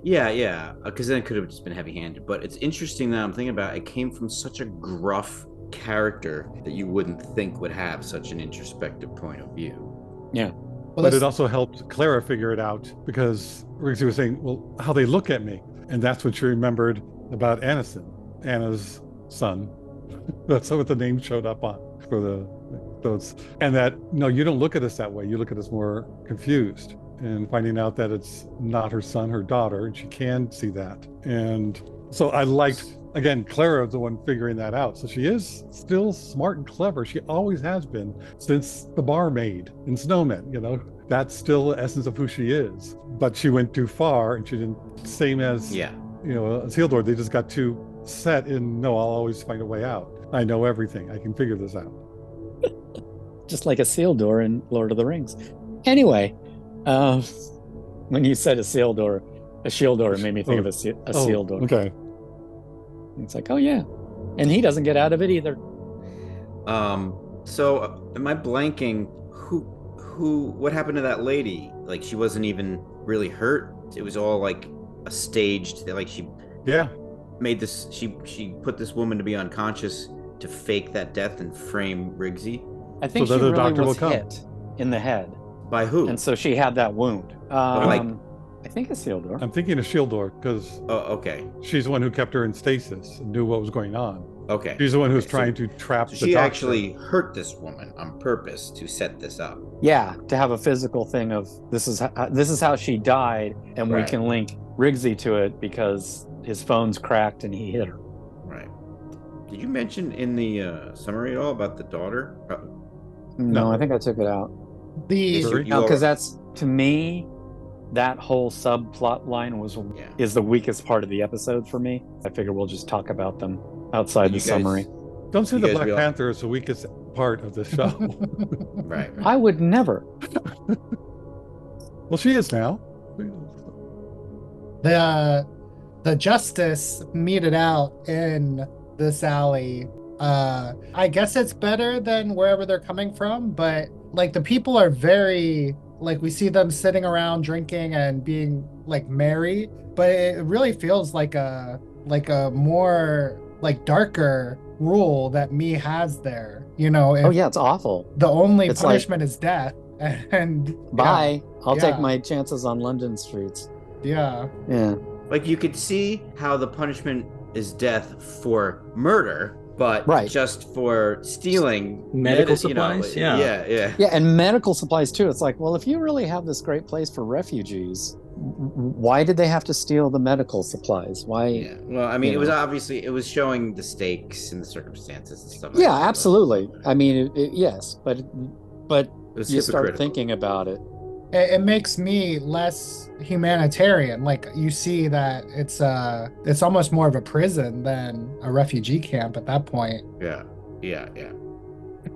Yeah, because then it could have just been heavy-handed. But it's interesting that I'm thinking about it came from such a gruff character that you wouldn't think would have such an introspective point of view. Yeah. But it also helped Clara figure it out, because Rigsy was saying, well, how they look at me. And that's when she remembered about Anison, Anna's son. That's what the name showed up on for those. And that, no, you don't look at us that way. You look at us more confused, and finding out that it's not her son, her daughter, and she can see that. And so I liked, again, Clara, the one figuring that out. So she is still smart and clever. She always has been since the barmaid in Snowmen, that's still the essence of who she is. But she went too far, and she didn't, same as, Isildur, they just got too set in, no, I'll always find a way out. I know everything. I can figure this out. Just like Isildur in Lord of the Rings. Anyway, when you said Isildur, it made me think of Isildur. Okay. It's like, oh yeah, and he doesn't get out of it either. So am I blanking? What happened to that lady? Like, she wasn't even really hurt. It was all like a staged. Like, she made this. She put this woman to be unconscious to fake that death and frame Rigsy. I think So she that the really doctor was will come. hit in the head, By who? and so she had that wound. I think Isildur. I'm thinking of Isildur, because Oh, okay. she's the one who kept her in stasis and knew what was going on. Okay. She's the one who's Okay, trying to trap So the she Doctor. actually hurt this woman on purpose to set this up. Yeah, to have a physical thing of this is how she died, and we Right. can link Rigsy to it because his phone's cracked and he hit her. Right. Did you mention in the summary at all about the daughter? No, I think I took it out. Sorry? Because that's, to me, that whole subplot line is the weakest part of the episode for me. I figure we'll just talk about them outside the summary. Don't say You the guys Black realize- Panther is the weakest part of the show. Right. I would never. Well, she is now. The justice meted out in this alley. I guess it's better than wherever they're coming from, but like the people are very, like, we see them sitting around drinking and being like merry, but it really feels like a more like darker rule that me has there. Oh yeah, it's awful. The only It's punishment is death, and Bye. I'll take Yeah. my chances on London streets. yeah. Like, you could see how the punishment is death for murder, but Right. just for stealing Medical supplies? Yeah. Yeah, and medical supplies too. It's like, well, if you really have this great place for refugees, why did they have to steal the medical supplies? Why? Yeah. Well, I mean, You it was know. obviously, it was showing the stakes and the circumstances and stuff. Yeah, like that. absolutely. I mean, yes, but It was you start hypocritical. thinking about it, it makes me less humanitarian. Like you see that it's almost more of a prison than a refugee camp at that point. Yeah.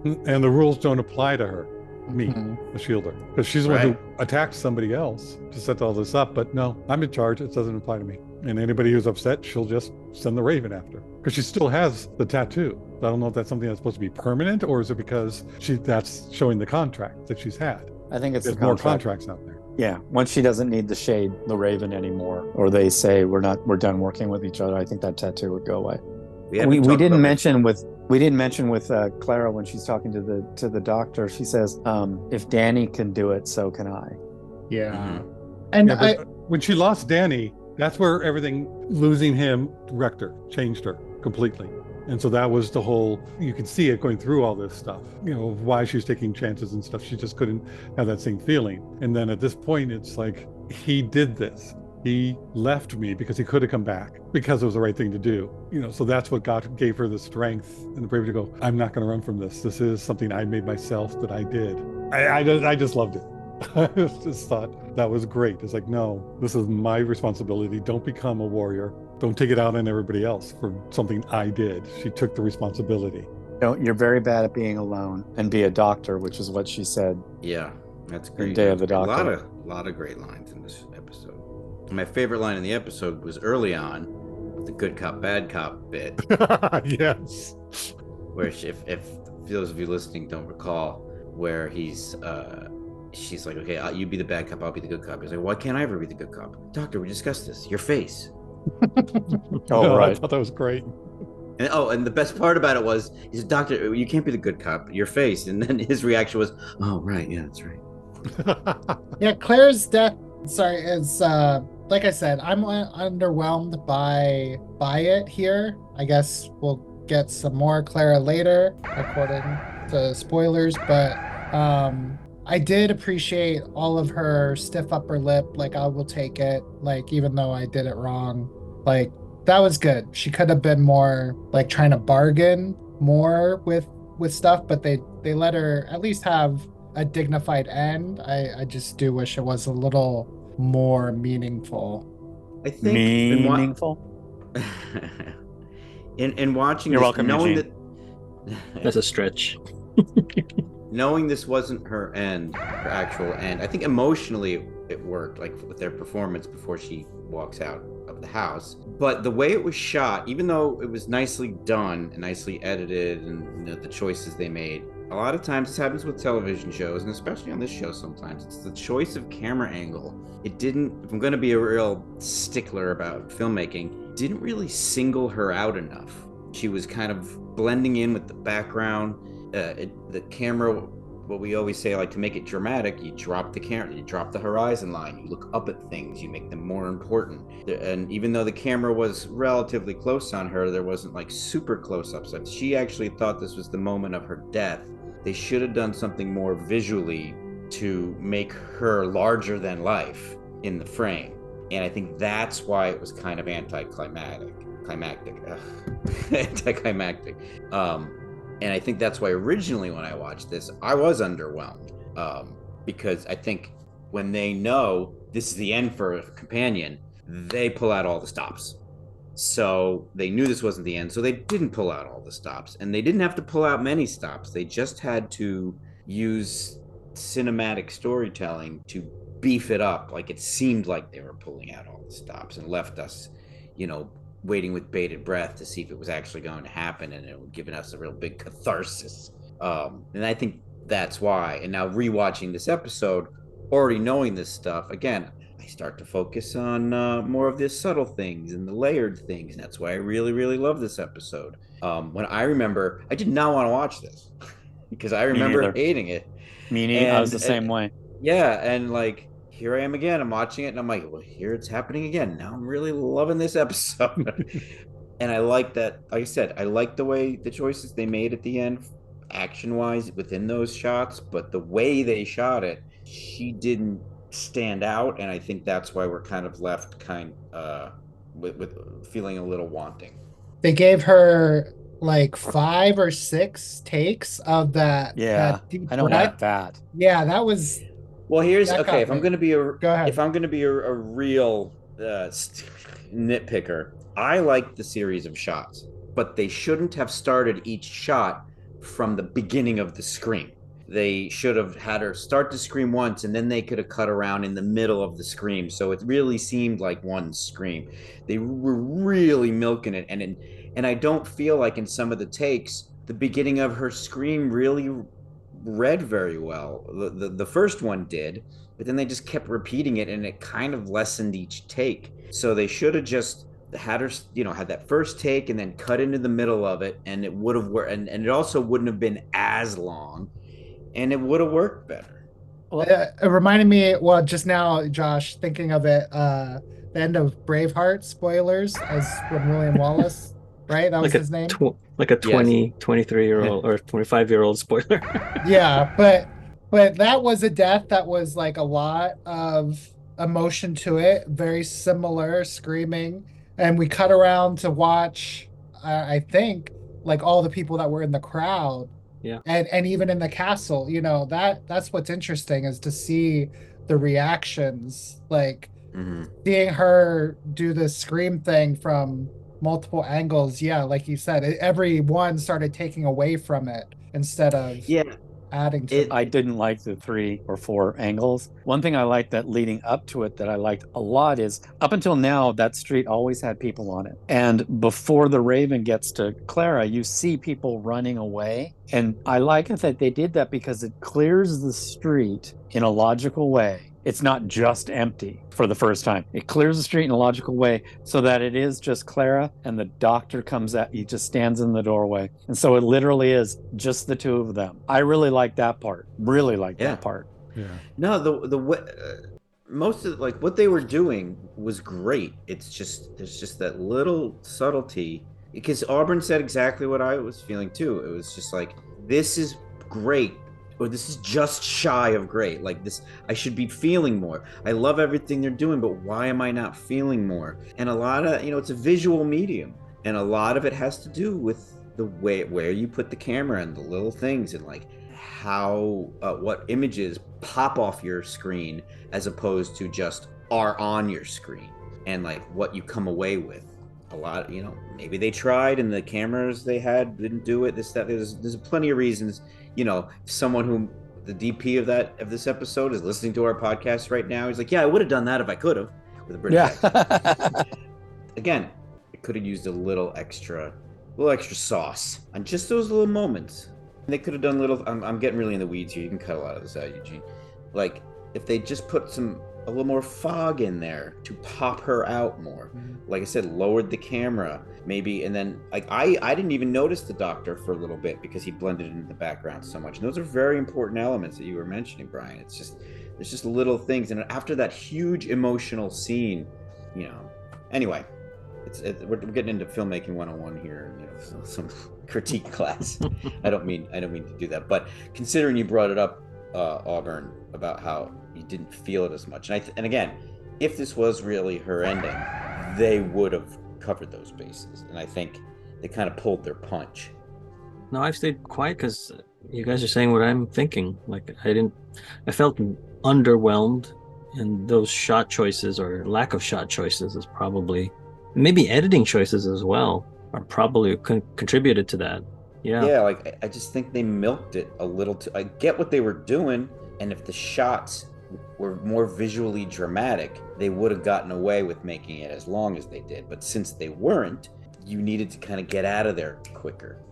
And the rules don't apply to her, me, Mhm. the shielder, because she's the one who attacked somebody else to set all this up. But no, I'm in charge. It doesn't apply to me. And anybody who's upset, she'll just send the Raven after, because she still has the tattoo. I don't know if that's something that's supposed to be permanent, or is it because that's showing the contract that she's had. I think it's There's the more contract. contracts out there. Yeah, once she doesn't need the shade, the Raven anymore, or they say we're done working with each other, I think that tattoo would go away. We didn't mention with Clara when she's talking to the doctor. She says, "If Danny can do it, so can I." Yeah. Mhm. And Yeah, but when she lost Danny, that's where everything, losing him, wrecked her, changed her completely. And so that was the whole, you could see it going through all this stuff, why she was taking chances and stuff. She just couldn't have that same feeling. And then at this point, it's like, he did this. He left me because he could have come back, because it was the right thing to do. So that's what gave her the strength and the bravery to go, I'm not going to run from this. This is something I made myself, that I did. I just loved it. I just thought that was great. It's like, no, this is my responsibility. Don't become a warrior. Don't take it out on everybody else for something I did. She took the responsibility. You're very bad at being alone, and be a doctor, which is what she said. Yeah, that's great. Day of the Doctor. A lot of great lines in this episode. My favorite line in the episode was early on, with the good cop, bad cop bit. Yes. Where if those of you listening don't recall, where she's like, okay, you be the bad cop, I'll be the good cop. He's like, why can't I ever be the good cop? Doctor, we discussed this. Your face. I thought that was great. And the best part about it was, he said, Doctor, you can't be the good cop. Your face. And then his reaction was, oh, right. Yeah, that's right. Yeah, Claire's death, is like I said, I'm underwhelmed by it here. I guess we'll get some more Clara later, according to spoilers, but I did appreciate all of her stiff upper lip. Like, I will take it, like, even though I did it wrong. Like, that was good. She could have been more like trying to bargain more with stuff, but they let her at least have a dignified end. I just do wish it was a little more meaningful. I think Meaningful? in watching You're this, welcome, knowing Eugene. That's a stretch. knowing this wasn't her actual end, I think emotionally it worked, like with their performance before she walks out of the house. But the way it was shot, even though it was nicely done and nicely edited, and the choices they made, a lot of times this happens with television shows, and especially on this show sometimes, it's the choice of camera angle. It didn't, if I'm going to be a real stickler about filmmaking, didn't really single her out enough. She was kind of blending in with the background. The camera, what we always say, like, to make it dramatic, you drop the camera, you drop the horizon line, you look up at things, you make them more important. And even though the camera was relatively close on her, there wasn't like super close-ups. She actually thought this was the moment of her death. They should have done something more visually to make her larger than life in the frame. And I think that's why it was kind of anticlimactic. And I think that's why originally when I watched this, I was underwhelmed, because I think when they know this is the end for a companion, they pull out all the stops. So they knew this wasn't the end, so they didn't pull out all the stops. And they didn't have to pull out many stops. They just had to use cinematic storytelling to beef it up. Like, it seemed like they were pulling out all the stops, and left us, waiting with bated breath to see if it was actually going to happen, and it would give us a real big catharsis. And I think that's why. And now rewatching this episode, already knowing this stuff, again, I start to focus on more of the subtle things and the layered things. And that's why I really, really love this episode. When I remember, I did not want to watch this because I remember hating it. Me neither. I was the same way. Yeah, and like, here I am again. I'm watching it, and I'm like, well, here it's happening again. Now I'm really loving this episode. And I like that. Like I said, I like the way the choices they made at the end, action-wise, within those shots. But the way they shot it, she didn't stand out, and I think that's why we're kind of left with feeling a little wanting. They gave her like 5 or 6 takes of that. Yeah, that deep I don't breath. like that. Yeah, that was Well, here's That okay. got If I'm me. going to be Go ahead. if I'm going to be a real nitpicker, I like the series of shots, but they shouldn't have started each shot from the beginning of the scream. They should have had her start the scream once, and then they could have cut around in the middle of the scream, so it really seemed like one scream. They were really milking it, and I don't feel like in some of the takes the beginning of her scream really read very well. The first one did, but then they just kept repeating it, and it kind of lessened each take. So they should have just had her, had that first take and then cut into the middle of it, and it would have worked, and it also wouldn't have been as long, and it would have worked better. Well, It reminded me, well, just now, Josh, thinking of it, the end of Braveheart, spoilers, as when William Wallace, right? That was Like his name. like a Yes. 23-year-old or 25-year-old spoiler. Yeah, but that was a death that was like a lot of emotion to it, very similar, screaming, and we cut around to watch, I think, like all the people that were in the crowd, Yeah. and even in the castle, that's what's interesting is to see the reactions, like seeing her do the scream thing from multiple angles. Yeah, like you said, everyone started taking away from it instead of Yeah, adding to it. I didn't like the 3 or 4 angles. One thing I liked that leading up to it that I liked a lot is up until now, that street always had people on it. And before the Raven gets to Clara, you see people running away. And I like it that they did that because it clears the street in a logical way. It's not just empty for the first time. It clears the street in a logical way so that it is just Clara and the doctor comes out. He just stands in the doorway. And so it literally is just the two of them. I really like that part. Really like that part. Yeah. No, most of like what they were doing was great. It's just there's just that little subtlety because Auburn said exactly what I was feeling too. It was just like this is great, or this is just shy of great. Like this, I should be feeling more. I love everything they're doing, but why am I not feeling more? And a lot of it's a visual medium, and a lot of it has to do with the way where you put the camera and the little things and like how what images pop off your screen as opposed to just are on your screen, and like what you come away with. A lot, maybe they tried and the cameras they had didn't do it. There's plenty of reasons. Someone who the DP of this episode is listening to our podcast right now. He's like, yeah, I would have done that if I could have with a British accent. Again, it could have used a little extra sauce on just those little moments. And they could have done little. I'm getting really in the weeds here. You can cut a lot of this out, Eugene. Like if they just put a little more fog in there to pop her out more. Like I said, lowered the camera maybe, and then like I didn't even notice the doctor for a little bit because he blended into the background so much. And those are very important elements that you were mentioning, Brian. There's just little things, and after that huge emotional scene, Anyway, we're getting into filmmaking 101 here, some critique class. I don't mean to do that, but considering you brought it up, Auburn, about how you didn't feel it as much, and again, if this was really her ending, they would have covered those bases, and I think they kind of pulled their punch. No, I've stayed quiet because you guys are saying what I'm thinking. Like I felt underwhelmed, and those shot choices or lack of shot choices is probably, maybe editing choices as well, are probably contributed to that. Yeah, like I just think they milked it a little too. I get what they were doing, and if the shots were more visually dramatic, they would have gotten away with making it as long as they did. But since they weren't, you needed to kind of get out of there quicker.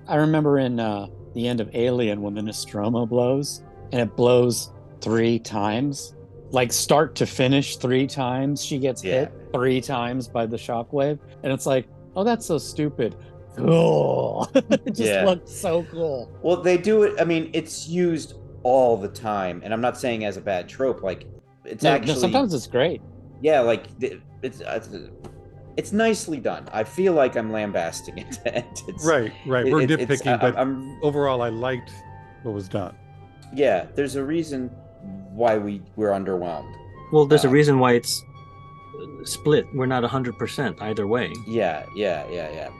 I remember in the end of Alien when the Nostromo blows, and it blows 3 times, like start to finish 3 times. She gets hit 3 times by the shockwave, and it's like, oh, that's so stupid. Cool. It just looked so cool. Well, they do it. I mean, it's used all the time, and I'm not saying as a bad trope. Like it's actually sometimes it's great. Yeah, like it's nicely done. I feel like I'm lambasting it. Right. We're nitpicking, but overall, I liked what was done. Yeah, there's a reason why we're underwhelmed. Well, there's a reason why it's split. We're not 100% either way. Yeah.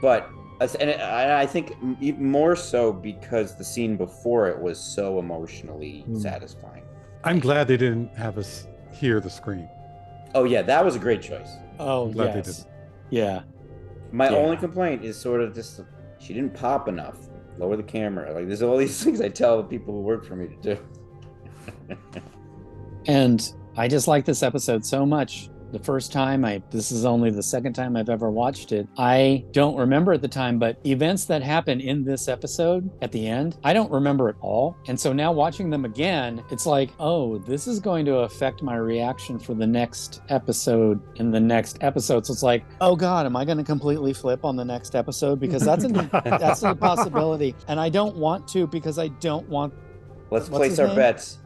But and I think more so because the scene before it was so emotionally satisfying. I'm glad they didn't have us hear the scream. Oh yeah, that was a great choice. Oh, I'm glad they yes. didn't. Yeah. My Yeah. only complaint is sort of just she didn't pop enough. Lower the camera. Like there's all these things I tell the people who work for me to do. And I just like this episode so much. The first time this is only the second time I've ever watched it. I don't remember at the time, but events that happen in this episode at the end, I don't remember at all. And so now watching them again, it's like, oh, this is going to affect my reaction for the next episode in the next episode. So it's like, oh God, am I going to completely flip on the next episode? Because that's a possibility. And I don't want to, because I don't want. Let's What's place his our name? bets.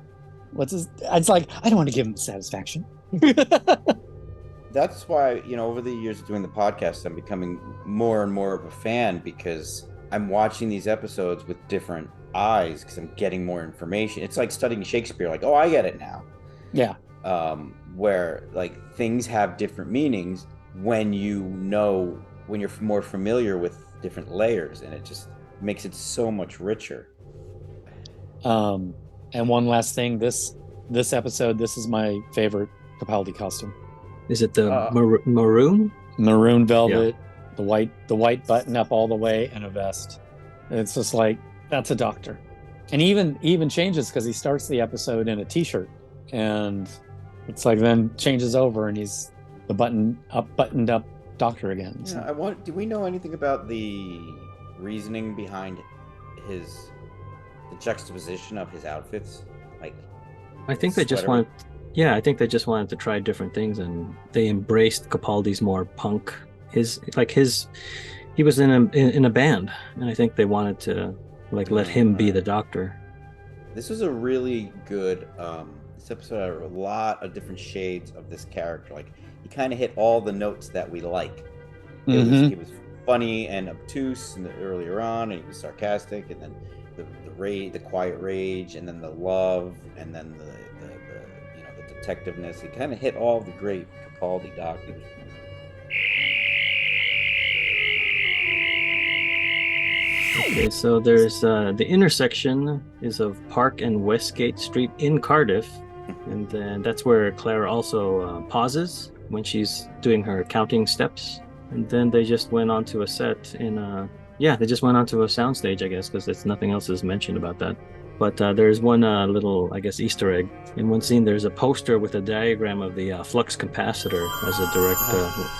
It's like, I don't want to give him satisfaction. That's why, over the years of doing the podcast, I'm becoming more and more of a fan because I'm watching these episodes with different eyes because I'm getting more information. It's like studying Shakespeare, like, oh, I get it now. Yeah. Where like things have different meanings when you're more familiar with different layers, and it just makes it so much richer. And one last thing, this episode, this is my favorite Capaldi costume. Is it the maroon? Maroon velvet, the white button up all the way, and a vest. It's just like, that's a doctor. And even changes because he starts the episode in a t-shirt, and it's like then changes over and he's the buttoned up doctor again. So. Yeah, do we know anything about the reasoning behind the juxtaposition of his outfits? Like, I think they just wanted. Yeah, I think they just wanted to try different things, and they embraced Capaldi's more punk. He was in a band, and I think they wanted to let him be the doctor. This was a really good. This episode had a lot of different shades of this character. Like he kind of hit all the notes that we like. He was funny and obtuse earlier on, and he was sarcastic, and then the quiet rage, and then the love, and then the detectiveness. He kind of hit all the great Capaldi doctors. Okay, so there's the intersection is of Park and Westgate Street in Cardiff, and then that's where Clara also pauses when she's doing her counting steps. And then they just went onto a set they just went onto a soundstage, I guess, because nothing else is mentioned about that. But there's one little, I guess, Easter egg. In one scene, there's a poster with a diagram of the flux capacitor as a direct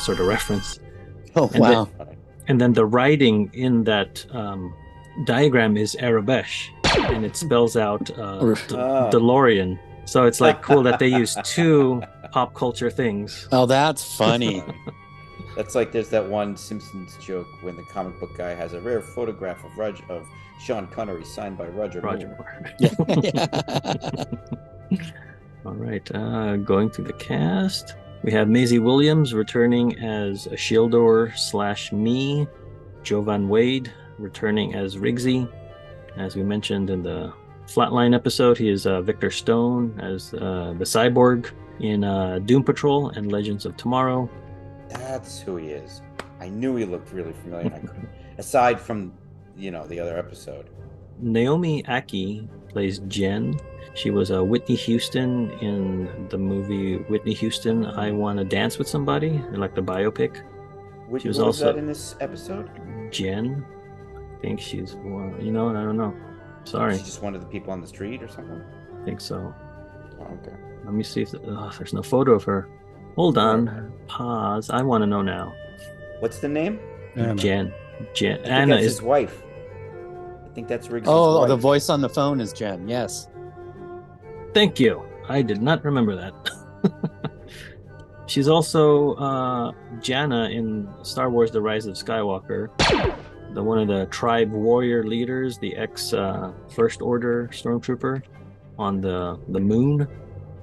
sort of reference. Oh, wow. And then the writing in that diagram is Arabesh, and it spells out DeLorean. So it's like cool that they use two pop culture things. Oh, that's funny. That's like there's that one Simpsons joke when the comic book guy has a rare photograph of Sean Connery signed by Roger Moore. All right, going through the cast. We have Maisie Williams returning as Shieldor/Me, Jovan Wade returning as Rigsy. As we mentioned in the Flatline episode, he is Victor Stone as the cyborg in Doom Patrol and Legends of Tomorrow. That's who he is. I knew he looked really familiar. And I couldn't, aside from the other episode. Naomi Aki plays Jen. She was Whitney Houston in the movie Whitney Houston, I Want to Dance with Somebody, like the biopic. She was also that in this episode? Jen. I think she's one. I don't know. Sorry. She's just one of the people on the street or something? I think so. Oh, okay. Let me see if there's no photo of her. Hold on. Pause. I want to know now. What's the name? Anna. Jen. Anna is his wife. I think that's Riggs' wife. The voice on the phone is Jen. Yes. Thank you. I did not remember that. She's also Janna in Star Wars: The Rise of Skywalker. One of the tribe warrior leaders, the ex First Order stormtrooper on the moon.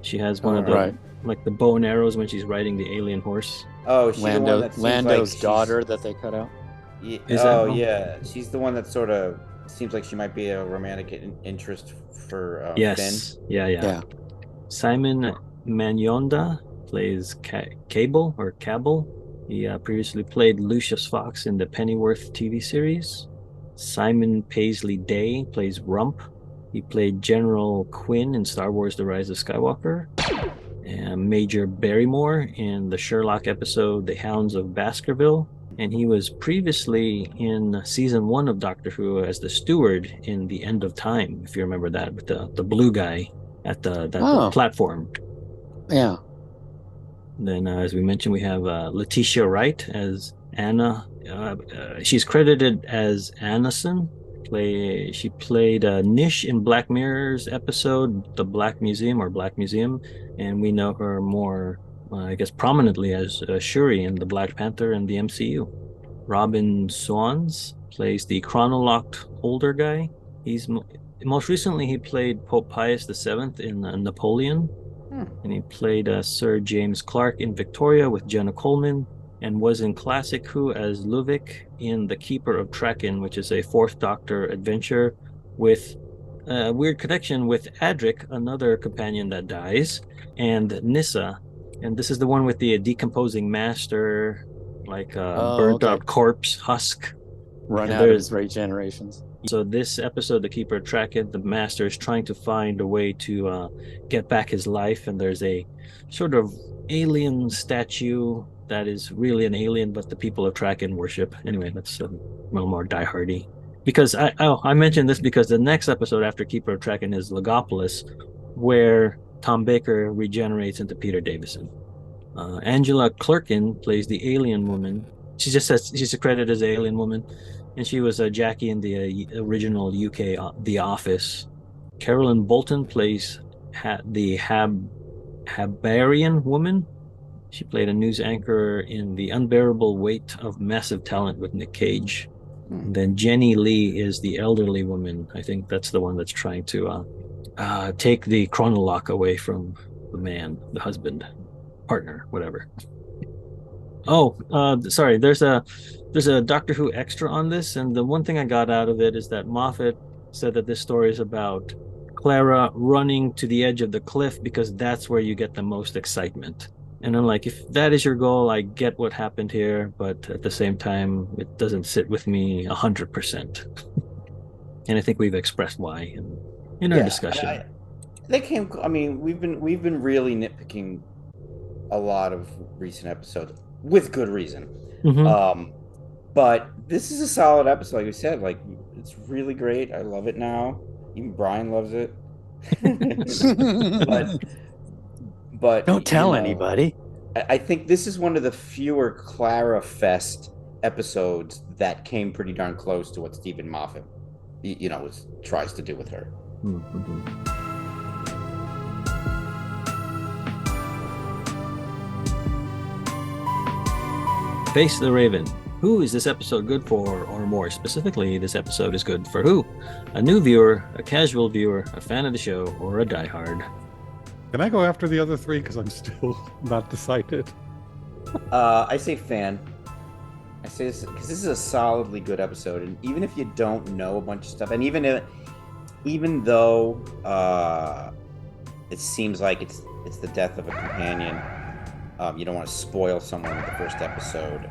She has one of the like the bow and arrows when she's riding the alien horse. Oh, she's Lando's daughter that they cut out. Yeah, yeah, she's the one that sort of seems like she might be a romantic interest for yes. Finn. Yeah. Simon Manyonda plays Cable. He previously played Lucius Fox in the Pennyworth TV series. Simon Paisley Day plays Rump. He played General Quinn in Star Wars The Rise of Skywalker, and Major Barrymore in the Sherlock episode The Hounds of Baskerville. And he was previously in season 1 of Doctor Who as the steward in The End of Time, if you remember that, with the blue guy at the platform. Yeah. Then, as we mentioned, we have Letitia Wright as Anna. She's credited as Annison. She played Nish in Black Mirror's episode, The Black Museum or Black Museum, and we know her more, I guess, prominently as Shuri in the Black Panther and the MCU. Robin Swans plays the Chronolock older guy. Most recently he played Pope Pius VII in Napoleon, and he played Sir James Clark in Victoria with Jenna Coleman, and was in Classic Who as Luvic in The Keeper of Traken, which is a Fourth Doctor adventure with a weird connection with Adric, another companion that dies, and Nissa. And this is the one with the decomposing master, like burnt up corpse husk. Run out of his regenerations. So this episode, The Keeper of Traken, the master is trying to find a way to get back his life, and there's a sort of alien statue that is really an alien, but the people of Traken worship. Anyway, that's a little more diehardy. Because I mentioned this because the next episode after Keeper of Traken is Legopolis, where Tom Baker regenerates into Peter Davison. Angela Clerkin plays the alien woman. She just says she's credited as the alien woman, and she was Jackie in the original UK The Office. Carolyn Bolton plays the Habarian woman. She played a news anchor in The Unbearable Weight of Massive Talent with Nick Cage. And then Jenny Lee is the elderly woman. I think that's the one that's trying to take the Chronolock away from the man, the husband, partner, whatever. Sorry. There's a Doctor Who extra on this, and the one thing I got out of it is that Moffat said that this story is about Clara running to the edge of the cliff because that's where you get the most excitement. And I'm like, if that is your goal, I get what happened here, but at the same time, it doesn't sit with me 100%. And I think we've expressed why in our discussion. We've been really nitpicking a lot of recent episodes with good reason. Mm-hmm. But this is a solid episode, like we said. Like, it's really great. I love it now. Even Brian loves it. But don't tell anybody. I think this is one of the fewer Clara Fest episodes that came pretty darn close to what Stephen Moffat, tries to do with her. Mm-hmm. Face the Raven. Who is this episode good for, or more specifically, this episode is good for who? A new viewer, a casual viewer, a fan of the show, or a diehard? Can I go after the other three? Because I'm still not decided. I say fan. I say this because this is a solidly good episode, and even if you don't know a bunch of stuff, and even though it seems like it's the death of a companion, you don't want to spoil someone with the first episode.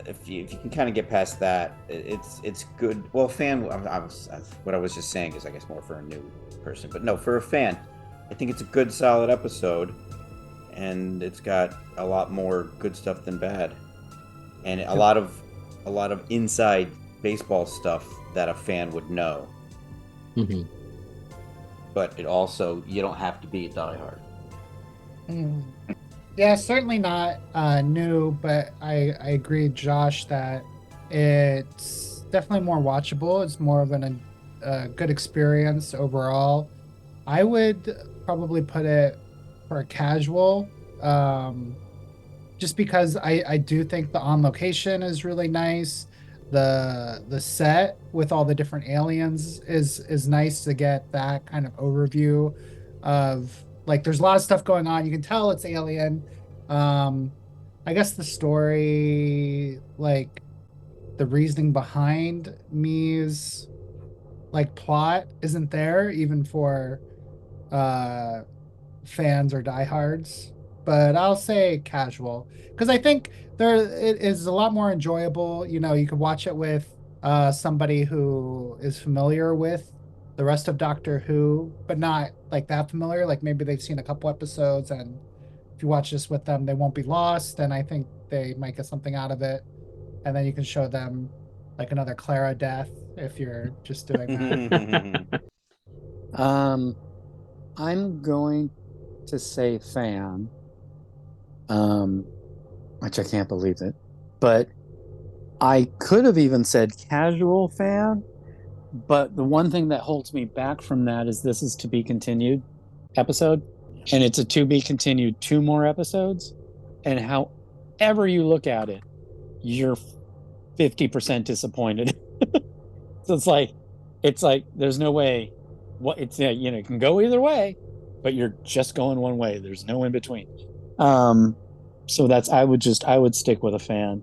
If you can kind of get past that, it's good. Well, fan. What I was just saying is, I guess, more for a new person, but no, for a fan, I think it's a good, solid episode, and it's got a lot more good stuff than bad, and a lot of inside baseball stuff that a fan would know. Mm-hmm. But it also, you don't have to be a diehard. Yeah, certainly not new, but I agree, Josh, that it's definitely more watchable. It's more of a good experience overall. I would probably put it for a casual, just because I do think the on location is really nice. The set with all the different aliens is nice to get that kind of overview of, like, there's a lot of stuff going on. You can tell it's alien. I guess the story, like the reasoning behind Me's like plot isn't there even for fans or diehards. But I'll say casual because I think it is a lot more enjoyable. You know, you could watch it with somebody who is familiar with the rest of Doctor Who, but not like that familiar. Like maybe they've seen a couple episodes, and if you watch this with them, they won't be lost. And I think they might get something out of it. And then you can show them like another Clara death if you're just doing that. I'm going to say fan, which I can't believe it, but I could have even said casual fan. But the one thing that holds me back from that is this is to be continued episode, and it's a to be continued 2 more episodes. And however you look at it, you're 50% disappointed. So it's like there's no way. What it's it can go either way, but you're just going one way. There's no in between. So I would stick with a fan.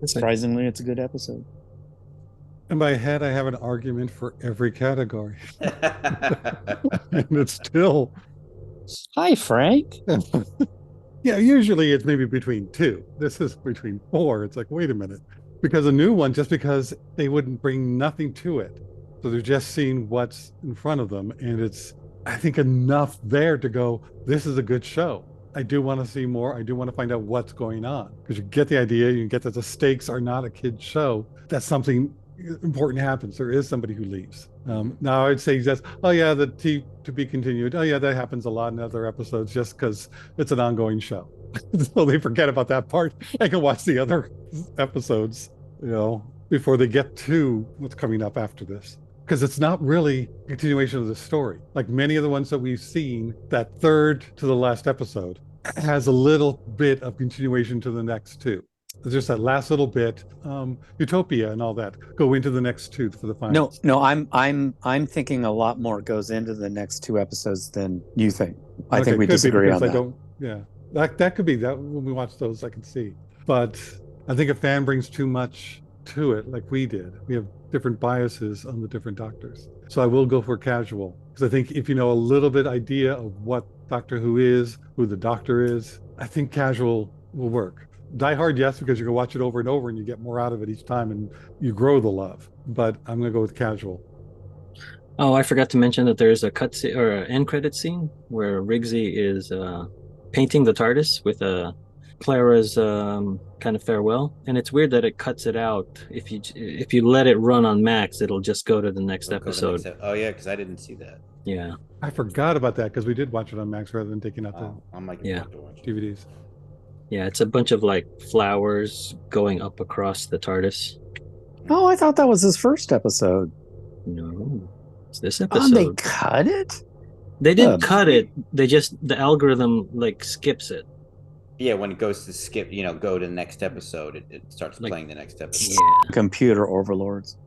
Surprisingly, it's a good episode. In my head, I have an argument for every category. And it's still. Hi, Frank. Yeah, usually it's maybe between 2. This is between 4. It's like, wait a minute. Because a new one, just because they wouldn't bring nothing to it. So they're just seeing what's in front of them. And it's, I think, enough there to go, this is a good show. I do want to see more. I do want to find out what's going on. Because you get the idea, you get that the stakes are not a kid's show. That something important happens. There is somebody who leaves. Now I'd say just, oh yeah, the to be continued. Oh yeah, that happens a lot in other episodes just because it's an ongoing show. So they forget about that part. I can watch the other episodes, before they get to what's coming up after this. Because it's not really a continuation of the story. Like many of the ones that we've seen, that third to the last episode has a little bit of continuation to the next 2. There's just that last little bit, Utopia and all that go into the next 2 for the finals. No, I'm thinking a lot more goes into the next 2 episodes than you think. I think we disagree on that. That could be that when we watch those, I can see. But I think a fan brings too much to it, like we did. We have different biases on the different Doctors. So I will go for casual, because I think if you know a little bit idea of what Doctor Who is, who the Doctor is, I think casual will work. Die Hard, yes, because you can watch it over and over and you get more out of it each time and you grow the love. But I'm going to go with casual. Oh, I forgot to mention that there's a or an end credit scene where Rigsy is painting the TARDIS with Clara's kind of farewell, and it's weird that it cuts it out. If you let it run on Max, it'll just go to the next episode. Oh yeah, because I didn't see that. Yeah, I forgot about that because we did watch it on Max rather than taking out the DVDs. Yeah, it's a bunch of like flowers going up across the TARDIS. Oh, I thought that was his first episode. No, it's this episode. They cut it? They didn't cut it. They just, the algorithm like skips it. Yeah, when it goes to skip, go to the next episode, it starts playing the next episode. Yeah. Computer overlords.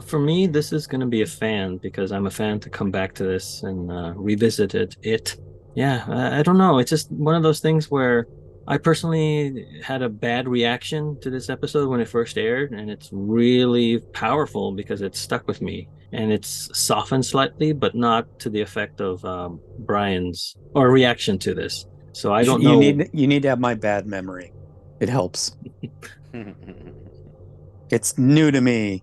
For me, this is going to be a fan because I'm a fan to come back to this and revisit it. Yeah, I don't know. It's just one of those things where I personally had a bad reaction to this episode when it first aired, and it's really powerful because it stuck with me. And it's softened slightly, but not to the effect of Brian's or reaction to this. So I don't know. You need to have my bad memory. It helps. It's new to me.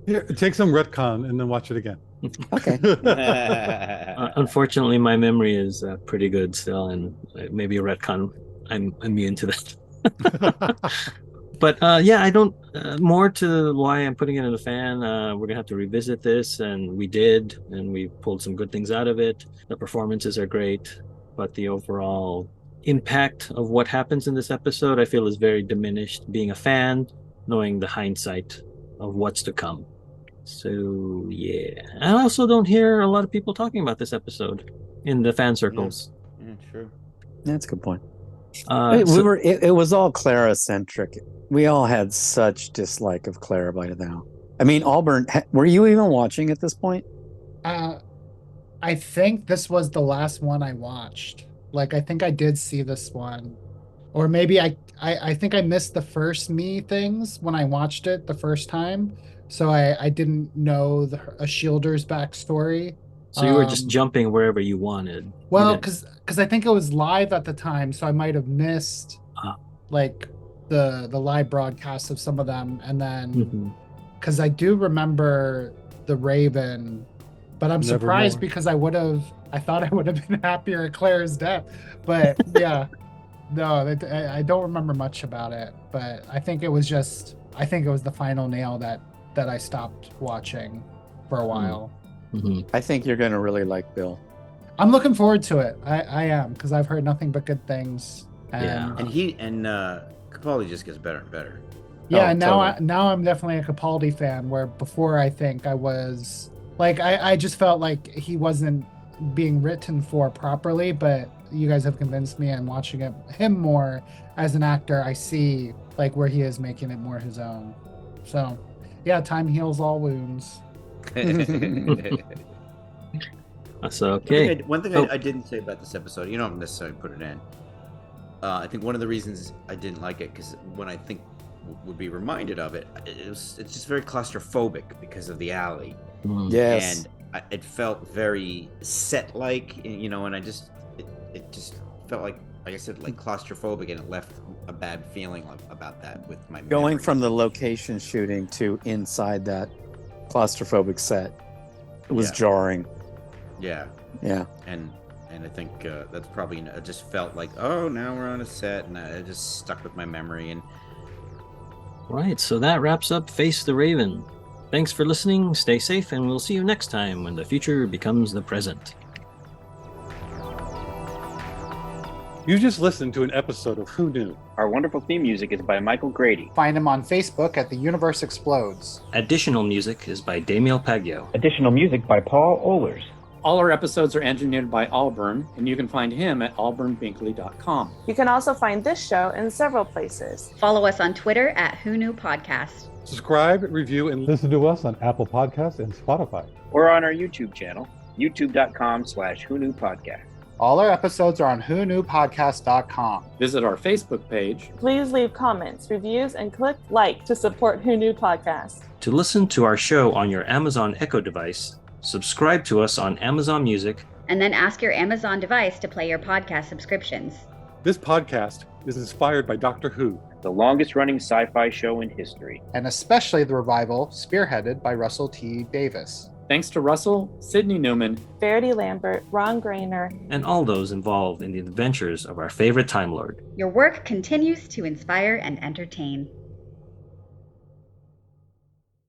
Here, take some retcon and then watch it again. Okay. Unfortunately, my memory is pretty good still, and maybe a retcon. I'm immune to that. But yeah, I don't. More to why I'm putting it in the fan. We're gonna have to revisit this, and we did, and we pulled some good things out of it. The performances are great, but the overall impact of what happens in this episode, I feel, is very diminished. Being a fan, knowing the hindsight of what's to come. So yeah, I also don't hear a lot of people talking about this episode in the fan circles. Yeah, true. That's a good point. It was all Clara centric. We all had such dislike of Clara by now. I mean, Auburn, were you even watching at this point? I think this was the last one I watched. Like, I think I did see this one, or maybe I think I missed the first Me things when I watched it the first time. So I didn't know a Shielder's backstory. So you were just jumping wherever you wanted. Well, because I think it was live at the time, so I might have missed like the live broadcast of some of them, and then Mm-hmm. because I do remember the Raven, but I'm surprised Nevermore. because I thought I would have been happier at Claire's death, but yeah, no, I don't remember much about it, but I think it was the final nail that I stopped watching for a while. Mm-hmm. I think you're going to really like Bill. I'm looking forward to it. I am, because I've heard nothing but good things. And Yeah. And Capaldi just gets better and better. yeah, Oh, and now totally. now I'm definitely a Capaldi fan, where before I think I was like I just felt like he wasn't being written for properly, but you guys have convinced me, and watching him more as an actor, I see like where he is making it more his own. So yeah, time heals all wounds. That's okay. One thing Oh. I didn't say about this episode, you don't necessarily put it in. I think one of the reasons I didn't like it, because when I think would be reminded of it, it's just very claustrophobic because of the alley. Mm. Yes. And it felt very set-like, and it just felt like I said, like claustrophobic, and it left a bad feeling about that with my Going memory. from the location shooting to inside that claustrophobic set, it was Yeah. jarring. Yeah. Yeah. And I think that's probably, it just felt like, oh, now we're on a set, and it just stuck with my memory. And Right, so that wraps up Face the Raven. Thanks for listening, stay safe, and we'll see you next time when the future becomes the present. You just listened to an episode of Who Knew? Our wonderful theme music is by Michael Grady. Find him on Facebook at The Universe Explodes. Additional music is by Damiel Paggio. Additional music by Paul Ohlers. All our episodes are engineered by Auburn, and you can find him at auburnbinkley.com. You can also find this show in several places. Follow us on Twitter at Who Knew Podcast. Subscribe, review, and listen to us on Apple Podcasts and Spotify. Or on our YouTube channel, youtube.com/whoknewpodcast. All our episodes are on whoknewpodcast.com. Visit our Facebook page. Please leave comments, reviews, and click like to support Who Knew Podcast. To listen to our show on your Amazon Echo device, subscribe to us on Amazon Music, And then ask your Amazon device to play your podcast subscriptions. This podcast is inspired by Doctor Who. The longest running sci-fi show in history. And especially the revival spearheaded by Russell T. Davis. Thanks to Russell, Sidney Newman, Verity Lambert, Ron Grainer, and all those involved in the adventures of our favorite Time Lord. Your work continues to inspire and entertain.